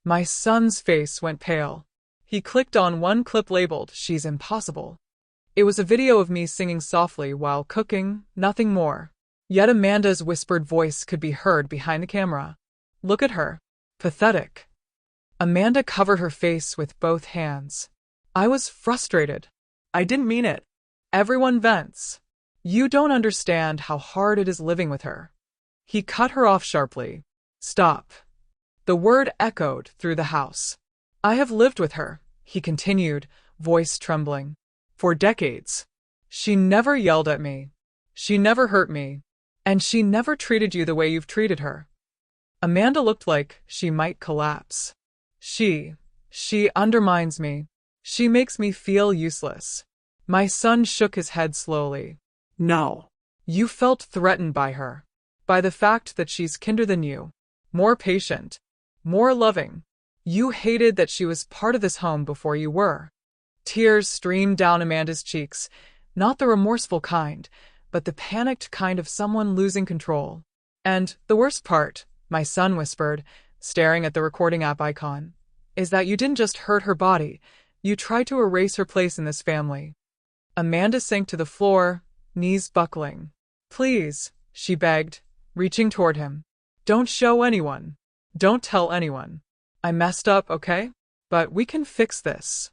My son's face went pale. He clicked on one clip labeled, She's Impossible. It was a video of me singing softly while cooking, nothing more. Yet Amanda's whispered voice could be heard behind the camera. Look at her. Pathetic. Amanda covered her face with both hands. I was frustrated. I didn't mean it. Everyone vents. You don't understand how hard it is living with her. He cut her off sharply. Stop. The word echoed through the house. I have lived with her, he continued, voice trembling. For decades. She never yelled at me. She never hurt me. And she never treated you the way you've treated her. Amanda looked like she might collapse. She undermines me. She makes me feel useless. My son shook his head slowly. No. You felt threatened by her. By the fact that she's kinder than you. More patient. More loving. You hated that she was part of this home before you were. Tears streamed down Amanda's cheeks, not the remorseful kind, but the panicked kind of someone losing control. And the worst part, my son whispered, staring at the recording app icon, is that you didn't just hurt her body, you tried to erase her place in this family. Amanda sank to the floor, knees buckling. Please, she begged, reaching toward him. Don't show anyone. Don't tell anyone. I messed up, okay? But we can fix this.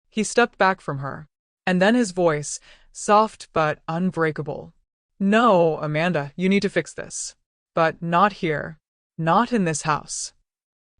He stepped back from her, and then his voice, soft but unbreakable. No, Amanda, you need to fix this. But not here. Not in this house.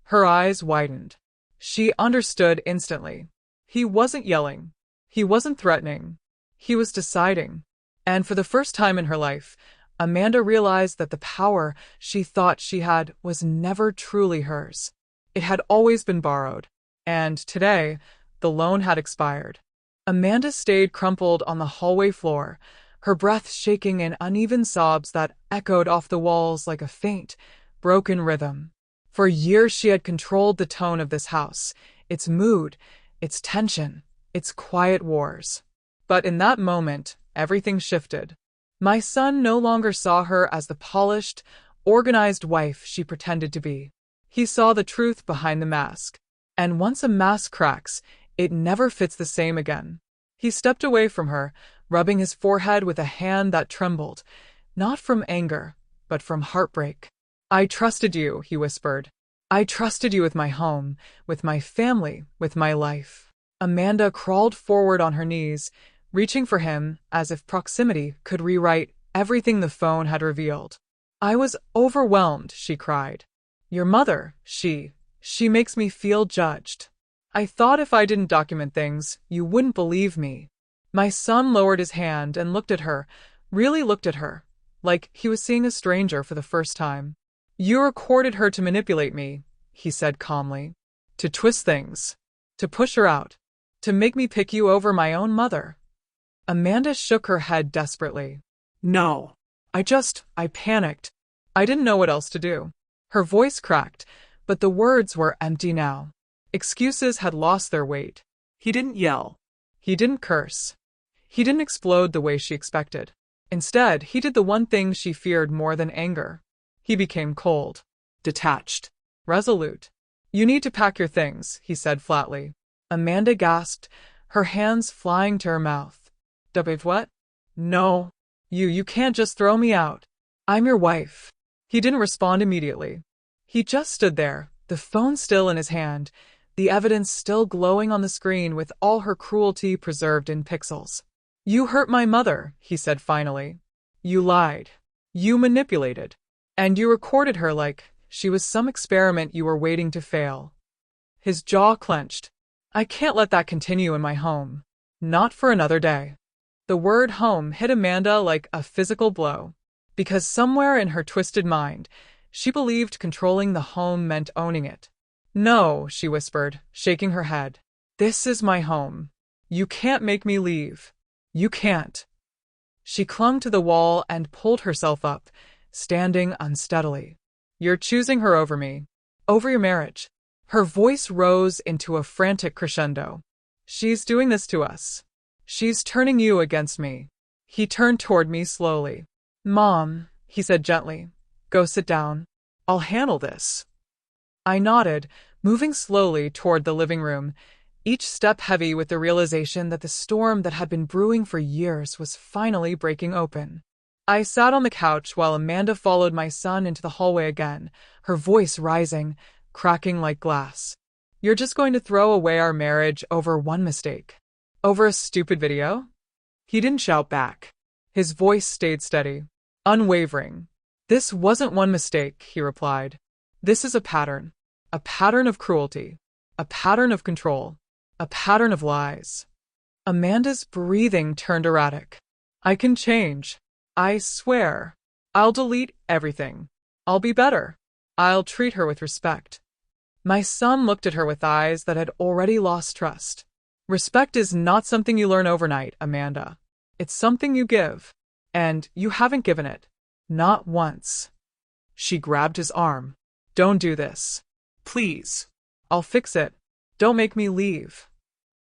Her eyes widened. She understood instantly. He wasn't yelling. He wasn't threatening. He was deciding. And for the first time in her life, Amanda realized that the power she thought she had was never truly hers. It had always been borrowed. And today, the loan had expired. Amanda stayed crumpled on the hallway floor, her breath shaking in uneven sobs that echoed off the walls like a faint, broken rhythm. For years she had controlled the tone of this house, its mood, its tension, its quiet wars. But in that moment, everything shifted. My son no longer saw her as the polished, organized wife she pretended to be. He saw the truth behind the mask. And once a mask cracks, it never fits the same again. He stepped away from her, rubbing his forehead with a hand that trembled, not from anger, but from heartbreak. I trusted you, he whispered. I trusted you with my home, with my family, with my life. Amanda crawled forward on her knees, reaching for him as if proximity could rewrite everything the phone had revealed. I was overwhelmed, she cried. Your mother, she makes me feel judged. I thought if I didn't document things, you wouldn't believe me. My son lowered his hand and looked at her, really looked at her, like he was seeing a stranger for the first time. You recorded her to manipulate me, he said calmly. To twist things. To push her out. To make me pick you over my own mother. Amanda shook her head desperately. No. I panicked. I didn't know what else to do. Her voice cracked, but the words were empty now. Excuses had lost their weight. He didn't yell. He didn't curse. He didn't explode the way she expected. Instead, he did the one thing she feared more than anger. He became cold. Detached. Resolute. You need to pack your things, he said flatly. Amanda gasped, her hands flying to her mouth. Dave, what? No. You can't just throw me out. I'm your wife. He didn't respond immediately. He just stood there, the phone still in his hand, the evidence still glowing on the screen with all her cruelty preserved in pixels. You hurt my mother, he said finally. You lied. You manipulated. And you recorded her like she was some experiment you were waiting to fail. His jaw clenched. I can't let that continue in my home. Not for another day. The word home hit Amanda like a physical blow. Because somewhere in her twisted mind, she believed controlling the home meant owning it. No, she whispered, shaking her head. This is my home. You can't make me leave. You can't. She clung to the wall and pulled herself up, standing unsteadily. You're choosing her over me. Over your marriage. Her voice rose into a frantic crescendo. She's doing this to us. She's turning you against me. He turned toward me slowly. Mom, he said gently, go sit down. I'll handle this. I nodded, moving slowly toward the living room, each step heavy with the realization that the storm that had been brewing for years was finally breaking open. I sat on the couch while Amanda followed my son into the hallway again, her voice rising, cracking like glass. You're just going to throw away our marriage over one mistake? Over a stupid video? He didn't shout back. His voice stayed steady, unwavering. This wasn't one mistake, he replied. This is a pattern. A pattern of cruelty. A pattern of control. A pattern of lies. Amanda's breathing turned erratic. I can change. I swear. I'll delete everything. I'll be better. I'll treat her with respect. My son looked at her with eyes that had already lost trust. Respect is not something you learn overnight, Amanda. It's something you give. And you haven't given it. Not once. She grabbed his arm. Don't do this. Please. I'll fix it. Don't make me leave.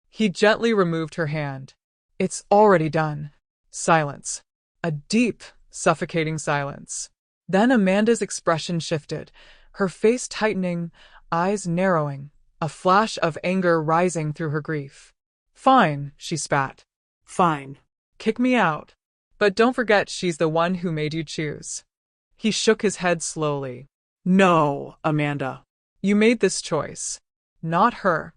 He gently removed her hand. It's already done. Silence. A deep, suffocating silence. Then Amanda's expression shifted, her face tightening, eyes narrowing, a flash of anger rising through her grief. Fine, she spat. Fine. Kick me out. But don't forget she's the one who made you choose. He shook his head slowly. No, Amanda. You made this choice. Not her.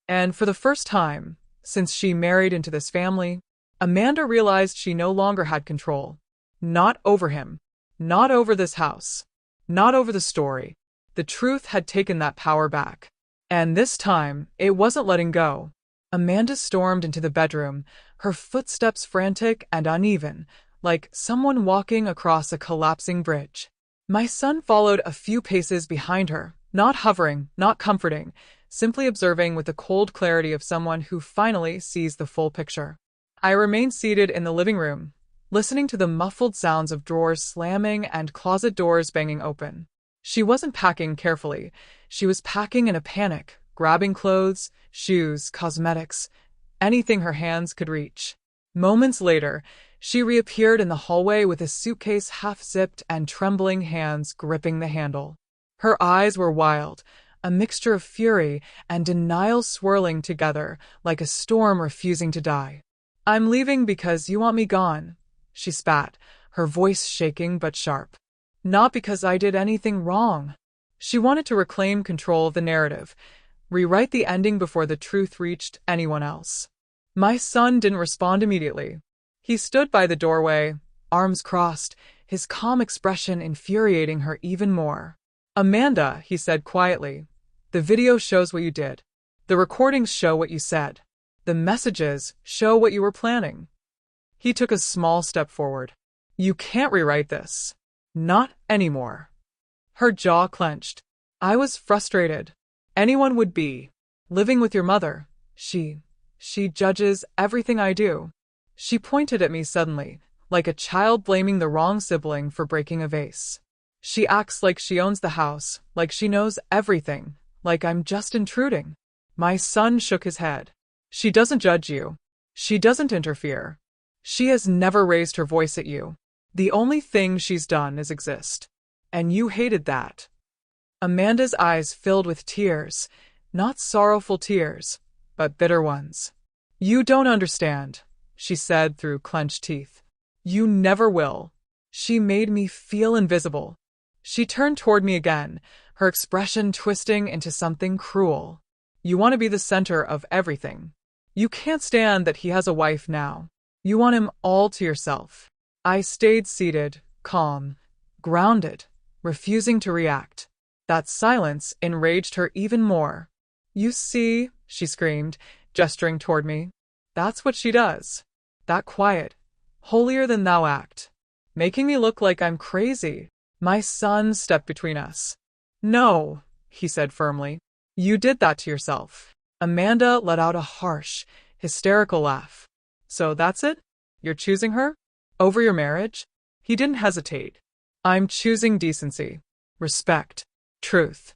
And for the first time, since she married into this family, Amanda realized she no longer had control. Not over him. Not over this house. Not over the story. The truth had taken that power back. And this time, it wasn't letting go. Amanda stormed into the bedroom, her footsteps frantic and uneven, like someone walking across a collapsing bridge. My son followed a few paces behind her, not hovering, not comforting, simply observing with the cold clarity of someone who finally sees the full picture. I remained seated in the living room, listening to the muffled sounds of drawers slamming and closet doors banging open. She wasn't packing carefully. She was packing in a panic, grabbing clothes, shoes, cosmetics, anything her hands could reach. Moments later, she reappeared in the hallway with a suitcase half-zipped and trembling hands gripping the handle. Her eyes were wild, a mixture of fury and denial swirling together like a storm refusing to die. I'm leaving because you want me gone, she spat, her voice shaking but sharp. Not because I did anything wrong. She wanted to reclaim control of the narrative, rewrite the ending before the truth reached anyone else. My son didn't respond immediately. He stood by the doorway, arms crossed, his calm expression infuriating her even more. Amanda, he said quietly, the video shows what you did. The recordings show what you said. The messages show what you were planning. He took a small step forward. You can't rewrite this. Not anymore. Her jaw clenched. I was frustrated. Anyone would be. Living with your mother. She judges everything I do. She pointed at me suddenly, like a child blaming the wrong sibling for breaking a vase. She acts like she owns the house, like she knows everything, like I'm just intruding. My son shook his head. She doesn't judge you. She doesn't interfere. She has never raised her voice at you. The only thing she's done is exist. And you hated that. Amanda's eyes filled with tears, not sorrowful tears, but bitter ones. You don't understand, she said through clenched teeth. You never will. She made me feel invisible. She turned toward me again, her expression twisting into something cruel. You want to be the center of everything. You can't stand that he has a wife now. You want him all to yourself. I stayed seated, calm, grounded, refusing to react. That silence enraged her even more. You see, she screamed, gesturing toward me. That's what she does. That quiet, holier-than-thou act. Making me look like I'm crazy. My son stepped between us. No, he said firmly. You did that to yourself. Amanda let out a harsh, hysterical laugh. So that's it? You're choosing her? Over your marriage? He didn't hesitate. I'm choosing decency, respect, truth.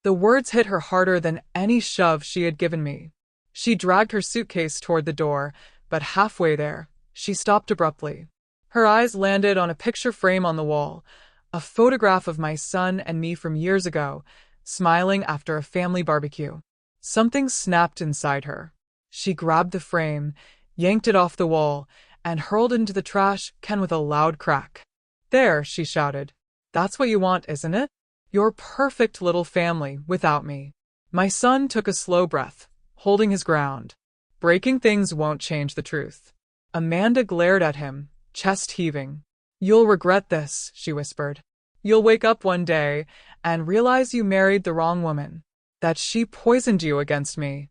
The words hit her harder than any shove she had given me. She dragged her suitcase toward the door, but halfway there, she stopped abruptly. Her eyes landed on a picture frame on the wall, a photograph of my son and me from years ago, smiling after a family barbecue. Something snapped inside her. She grabbed the frame, yanked it off the wall, and hurled it into the trash can with a loud crack. There, she shouted. That's what you want, isn't it? Your perfect little family without me. My son took a slow breath, holding his ground. Breaking things won't change the truth. Amanda glared at him, chest heaving. "You'll regret this," she whispered. "You'll wake up one day and realize you married the wrong woman. That she poisoned you against me."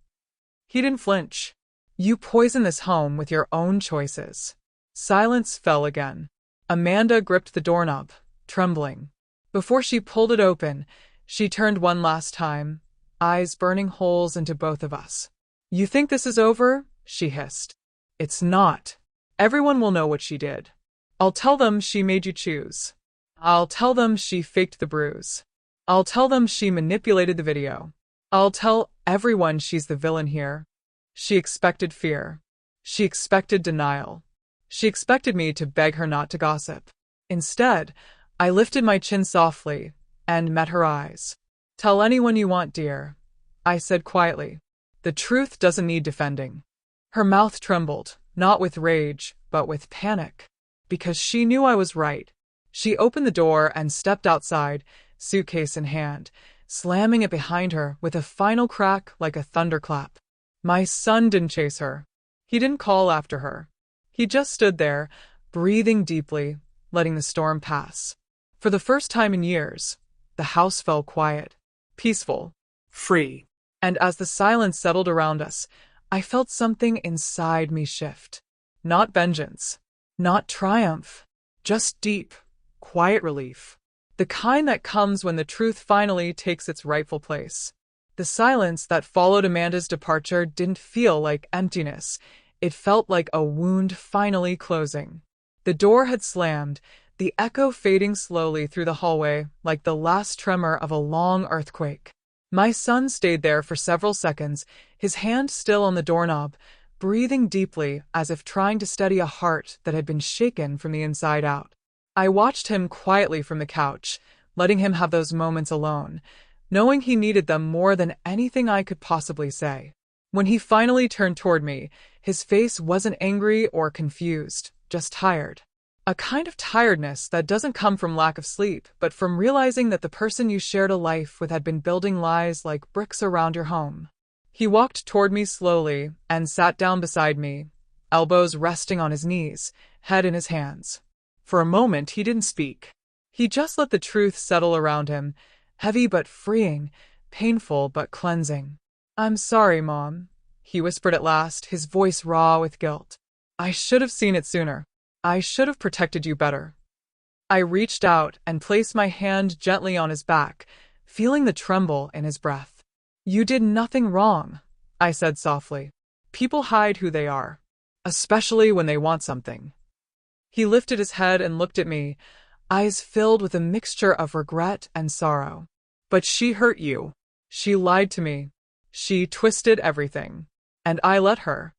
He didn't flinch. "You poisoned this home with your own choices." Silence fell again. Amanda gripped the doorknob, trembling. Before she pulled it open, she turned one last time, eyes burning holes into both of us. "You think this is over?" she hissed. "It's not. Everyone will know what she did. I'll tell them she made you choose. I'll tell them she faked the bruise. I'll tell them she manipulated the video. I'll tell everyone she's the villain here." She expected fear. She expected denial. She expected me to beg her not to gossip. Instead, I lifted my chin softly and met her eyes. "Tell anyone you want, dear," I said quietly. "The truth doesn't need defending." Her mouth trembled, not with rage, but with panic. Because she knew I was right. She opened the door and stepped outside, suitcase in hand, slamming it behind her with a final crack like a thunderclap. My son didn't chase her. He didn't call after her. He just stood there, breathing deeply, letting the storm pass. For the first time in years, the house fell quiet, peaceful, Free. and as the silence settled around us, I felt something inside me shift. Not vengeance, not triumph, just deep, quiet relief. The kind that comes when the truth finally takes its rightful place. The silence that followed Amanda's departure didn't feel like emptiness. It felt like a wound finally closing. The door had slammed, the echo fading slowly through the hallway like the last tremor of a long earthquake. My son stayed there for several seconds, his hand still on the doorknob, breathing deeply as if trying to steady a heart that had been shaken from the inside out. I watched him quietly from the couch, letting him have those moments alone, knowing he needed them more than anything I could possibly say. When he finally turned toward me, his face wasn't angry or confused, just tired. A kind of tiredness that doesn't come from lack of sleep, but from realizing that the person you shared a life with had been building lies like bricks around your home. He walked toward me slowly and sat down beside me, elbows resting on his knees, head in his hands. For a moment, he didn't speak. He just let the truth settle around him, heavy but freeing, painful but cleansing. "I'm sorry, Mom," he whispered at last, his voice raw with guilt. "I should have seen it sooner. I should have protected you better." I reached out and placed my hand gently on his back, feeling the tremble in his breath. "You did nothing wrong," I said softly. "People hide who they are, especially when they want something." He lifted his head and looked at me, eyes filled with a mixture of regret and sorrow. "But she hurt you. She lied to me. She twisted everything. And I let her."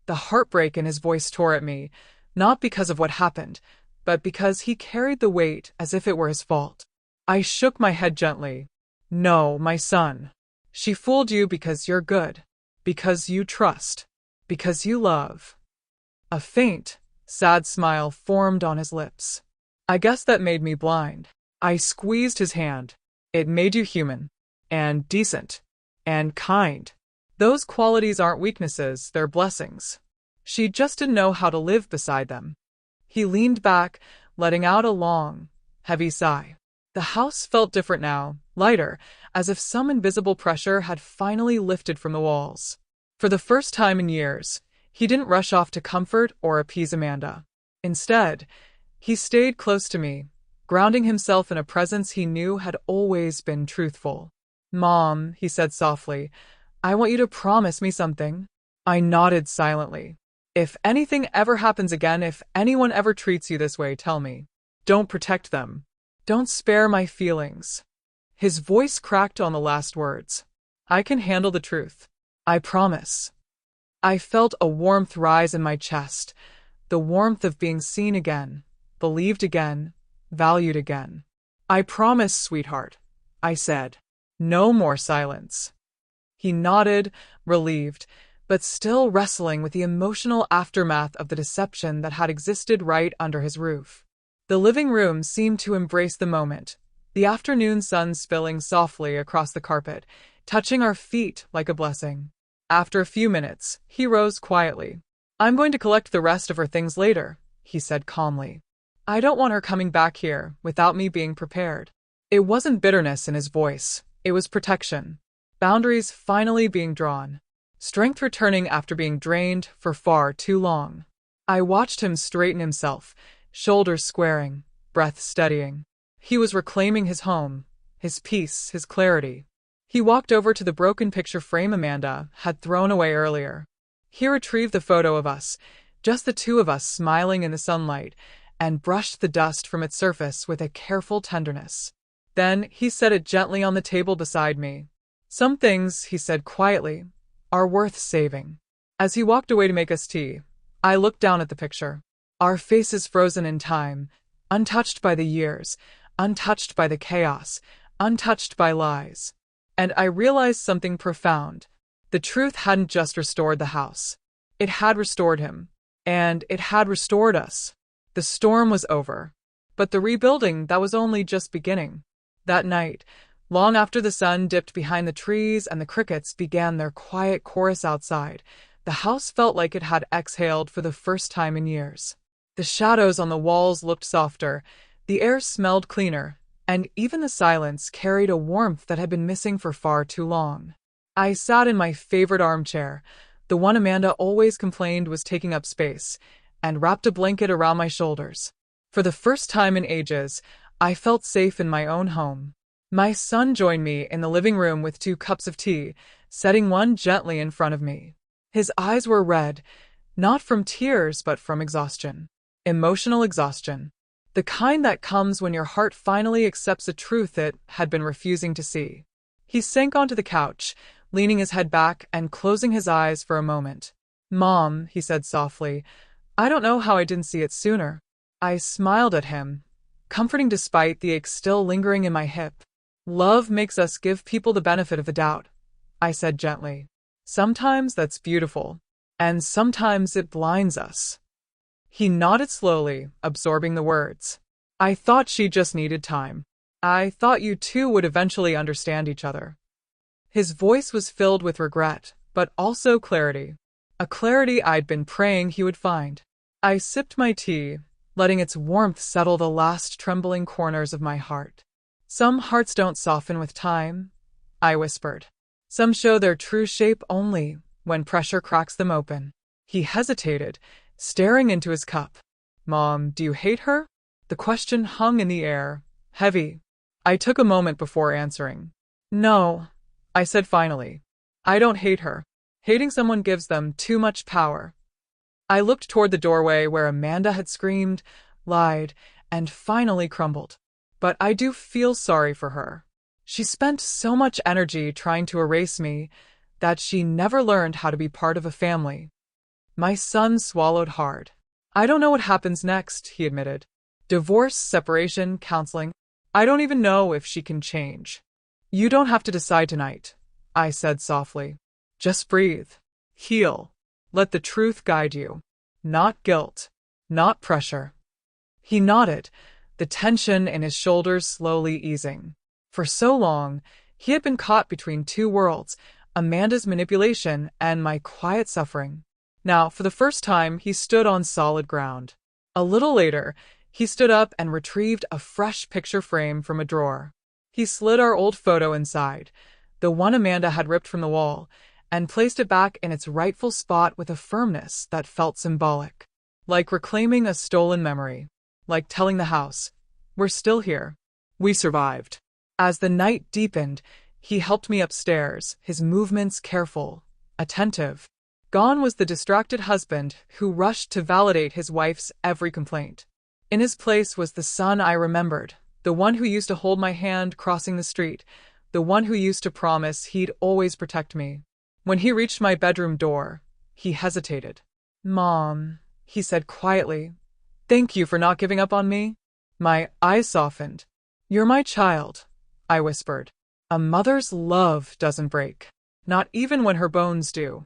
The heartbreak in his voice tore at me, not because of what happened, but because he carried the weight as if it were his fault. I shook my head gently. "No, my son. She fooled you because you're good, because you trust, because you love." A faint, sad smile formed on his lips. I guess that made me blind. I squeezed his hand. "It made you human, and decent, and kind. Those qualities aren't weaknesses, they're blessings. She just didn't know how to live beside them." He leaned back, letting out a long, heavy sigh. The house felt different now, lighter, as if some invisible pressure had finally lifted from the walls. For the first time in years, he didn't rush off to comfort or appease Amanda. Instead, he stayed close to me, grounding himself in a presence he knew had always been truthful. "Mom," he said softly, "I want you to promise me something." I nodded silently. "If anything ever happens again, if anyone ever treats you this way, tell me. Don't protect them. Don't spare my feelings." His voice cracked on the last words. "I can handle the truth. I promise." I felt a warmth rise in my chest, the warmth of being seen again, believed again, valued again. "I promise, sweetheart," I said. No more silence. He nodded, relieved, but still wrestling with the emotional aftermath of the deception that had existed right under his roof. The living room seemed to embrace the moment, the afternoon sun spilling softly across the carpet, touching our feet like a blessing. After a few minutes, he rose quietly. I'm going to collect the rest of her things later, he said calmly. I don't want her coming back here without me being prepared. It wasn't bitterness in his voice, it was protection. Boundaries finally being drawn. Strength returning after being drained for far too long. I watched him straighten himself, shoulders squaring, breath steadying. He was reclaiming his home, his peace, his clarity. He walked over to the broken picture frame Amanda had thrown away earlier. He retrieved the photo of us, just the two of us smiling in the sunlight, and brushed the dust from its surface with a careful tenderness. Then he set it gently on the table beside me. Some things, he said quietly, are worth saving. As he walked away to make us tea, I looked down at the picture. Our faces frozen in time, untouched by the years, untouched by the chaos, untouched by lies. And I realized something profound. The truth hadn't just restored the house. It had restored him. And it had restored us. The storm was over. But the rebuilding, that was only just beginning. That night, long after the sun dipped behind the trees and the crickets began their quiet chorus outside, the house felt like it had exhaled for the first time in years. The shadows on the walls looked softer, the air smelled cleaner, and even the silence carried a warmth that had been missing for far too long. I sat in my favorite armchair, the one Amanda always complained was taking up space, and wrapped a blanket around my shoulders. For the first time in ages, I felt safe in my own home. My son joined me in the living room with 2 cups of tea, setting one gently in front of me. His eyes were red, not from tears but from exhaustion. Emotional exhaustion. The kind that comes when your heart finally accepts a truth it had been refusing to see. He sank onto the couch, leaning his head back and closing his eyes for a moment. "Mom," he said softly, "I don't know how I didn't see it sooner." I smiled at him, comforting despite the ache still lingering in my hip. "Love makes us give people the benefit of the doubt," I said gently. "Sometimes that's beautiful, and sometimes it blinds us." He nodded slowly, absorbing the words. "I thought she just needed time. I thought you two would eventually understand each other." His voice was filled with regret, but also clarity. A clarity I'd been praying he would find. I sipped my tea, letting its warmth settle the last trembling corners of my heart. "Some hearts don't soften with time," I whispered. "Some show their true shape only when pressure cracks them open." He hesitated, staring into his cup. "Mom, do you hate her?" The question hung in the air, heavy. I took a moment before answering. "No," I said finally. "I don't hate her. Hating someone gives them too much power." I looked toward the doorway where Amanda had screamed, lied, and finally crumbled. But I do feel sorry for her. She spent so much energy trying to erase me that she never learned how to be part of a family. My son swallowed hard. "I don't know what happens next," he admitted. "Divorce, separation, counseling. I don't even know if she can change." "You don't have to decide tonight," I said softly. "Just breathe. Heal. Let the truth guide you. Not guilt. Not pressure." He nodded, the tension in his shoulders slowly easing. For so long, he had been caught between 2 worlds, Amanda's manipulation and my quiet suffering. Now, for the first time, he stood on solid ground. A little later, he stood up and retrieved a fresh picture frame from a drawer. He slid our old photo inside, the one Amanda had ripped from the wall, and placed it back in its rightful spot with a firmness that felt symbolic. Like reclaiming a stolen memory. Like telling the house, "We're still here. We survived." As the night deepened, he helped me upstairs, his movements careful, attentive. Gone was the distracted husband who rushed to validate his wife's every complaint. In his place was the son I remembered, the one who used to hold my hand crossing the street, the one who used to promise he'd always protect me. When he reached my bedroom door, he hesitated. "Mom," he said quietly, "thank you for not giving up on me." My eyes softened. "You're my child," I whispered. "A mother's love doesn't break, not even when her bones do."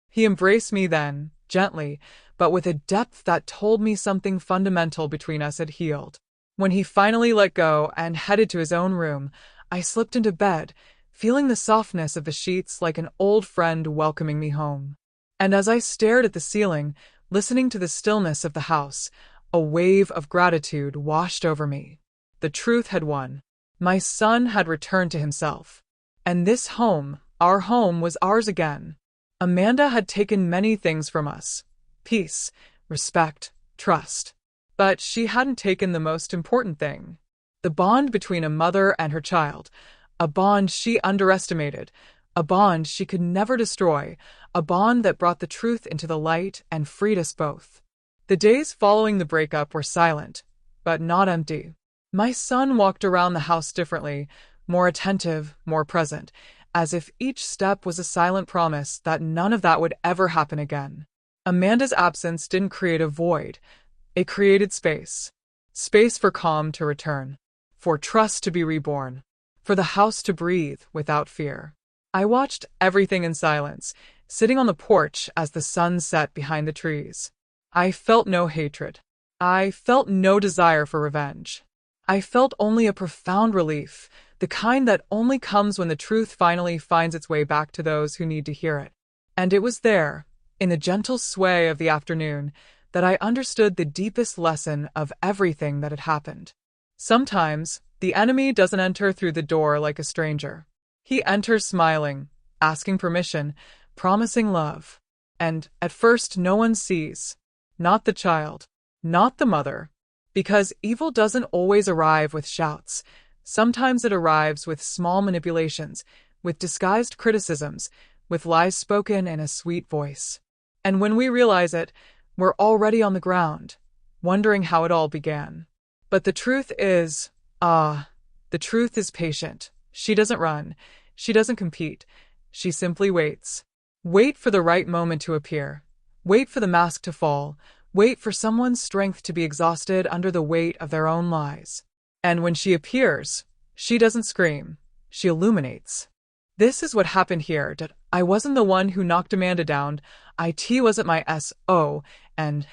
He embraced me then, gently, but with a depth that told me something fundamental between us had healed. When he finally let go and headed to his own room, I slipped into bed, feeling the softness of the sheets like an old friend welcoming me home. And as I stared at the ceiling, listening to the stillness of the house, a wave of gratitude washed over me. The truth had won. My son had returned to himself. And this home, our home, was ours again. Amanda had taken many things from us: peace, respect, trust. But she hadn't taken the most important thing: the bond between a mother and her child, a bond she underestimated, a bond she could never destroy, a bond that brought the truth into the light and freed us both. The days following the breakup were silent, but not empty. My son walked around the house differently, more attentive, more present, as if each step was a silent promise that none of that would ever happen again. Amanda's absence didn't create a void. It created space. Space for calm to return, for trust to be reborn, for the house to breathe without fear. I watched everything in silence, sitting on the porch as the sun set behind the trees. I felt no hatred. I felt no desire for revenge. I felt only a profound relief, the kind that only comes when the truth finally finds its way back to those who need to hear it. And it was there, in the gentle sway of the afternoon, that I understood the deepest lesson of everything that had happened. Sometimes, the enemy doesn't enter through the door like a stranger. He enters smiling, asking permission, promising love. And, at first, no one sees. Not the child. Not the mother. Because evil doesn't always arrive with shouts. Sometimes it arrives with small manipulations, with disguised criticisms, with lies spoken in a sweet voice. And when we realize it, we're already on the ground, wondering how it all began. But the truth is, the truth is patient. She doesn't run. She doesn't compete. She simply waits. Wait for the right moment to appear. Wait for the mask to fall. Wait for someone's strength to be exhausted under the weight of their own lies. And when she appears, she doesn't scream. She illuminates. This is what happened here. I wasn't the one who knocked Amanda down. IT wasn't my SO, and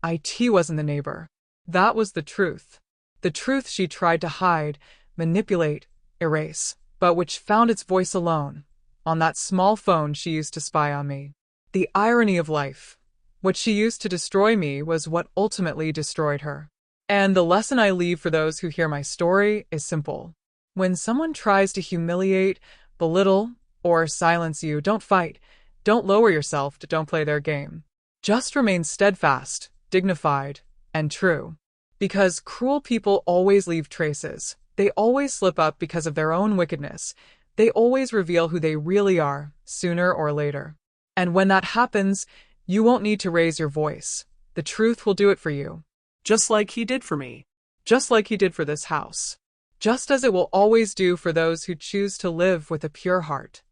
IT wasn't the neighbor. That was the truth. The truth she tried to hide, manipulate, erase, but which found its voice alone, on that small phone she used to spy on me. The irony of life. What she used to destroy me was what ultimately destroyed her. And the lesson I leave for those who hear my story is simple. When someone tries to humiliate, belittle, or silence you, don't fight. Don't lower yourself, don't play their game. Just remain steadfast, dignified, and true. Because cruel people always leave traces. They always slip up because of their own wickedness. They always reveal who they really are, sooner or later. And when that happens, you won't need to raise your voice. The truth will do it for you. Just like he did for me. Just like he did for this house. Just as it will always do for those who choose to live with a pure heart.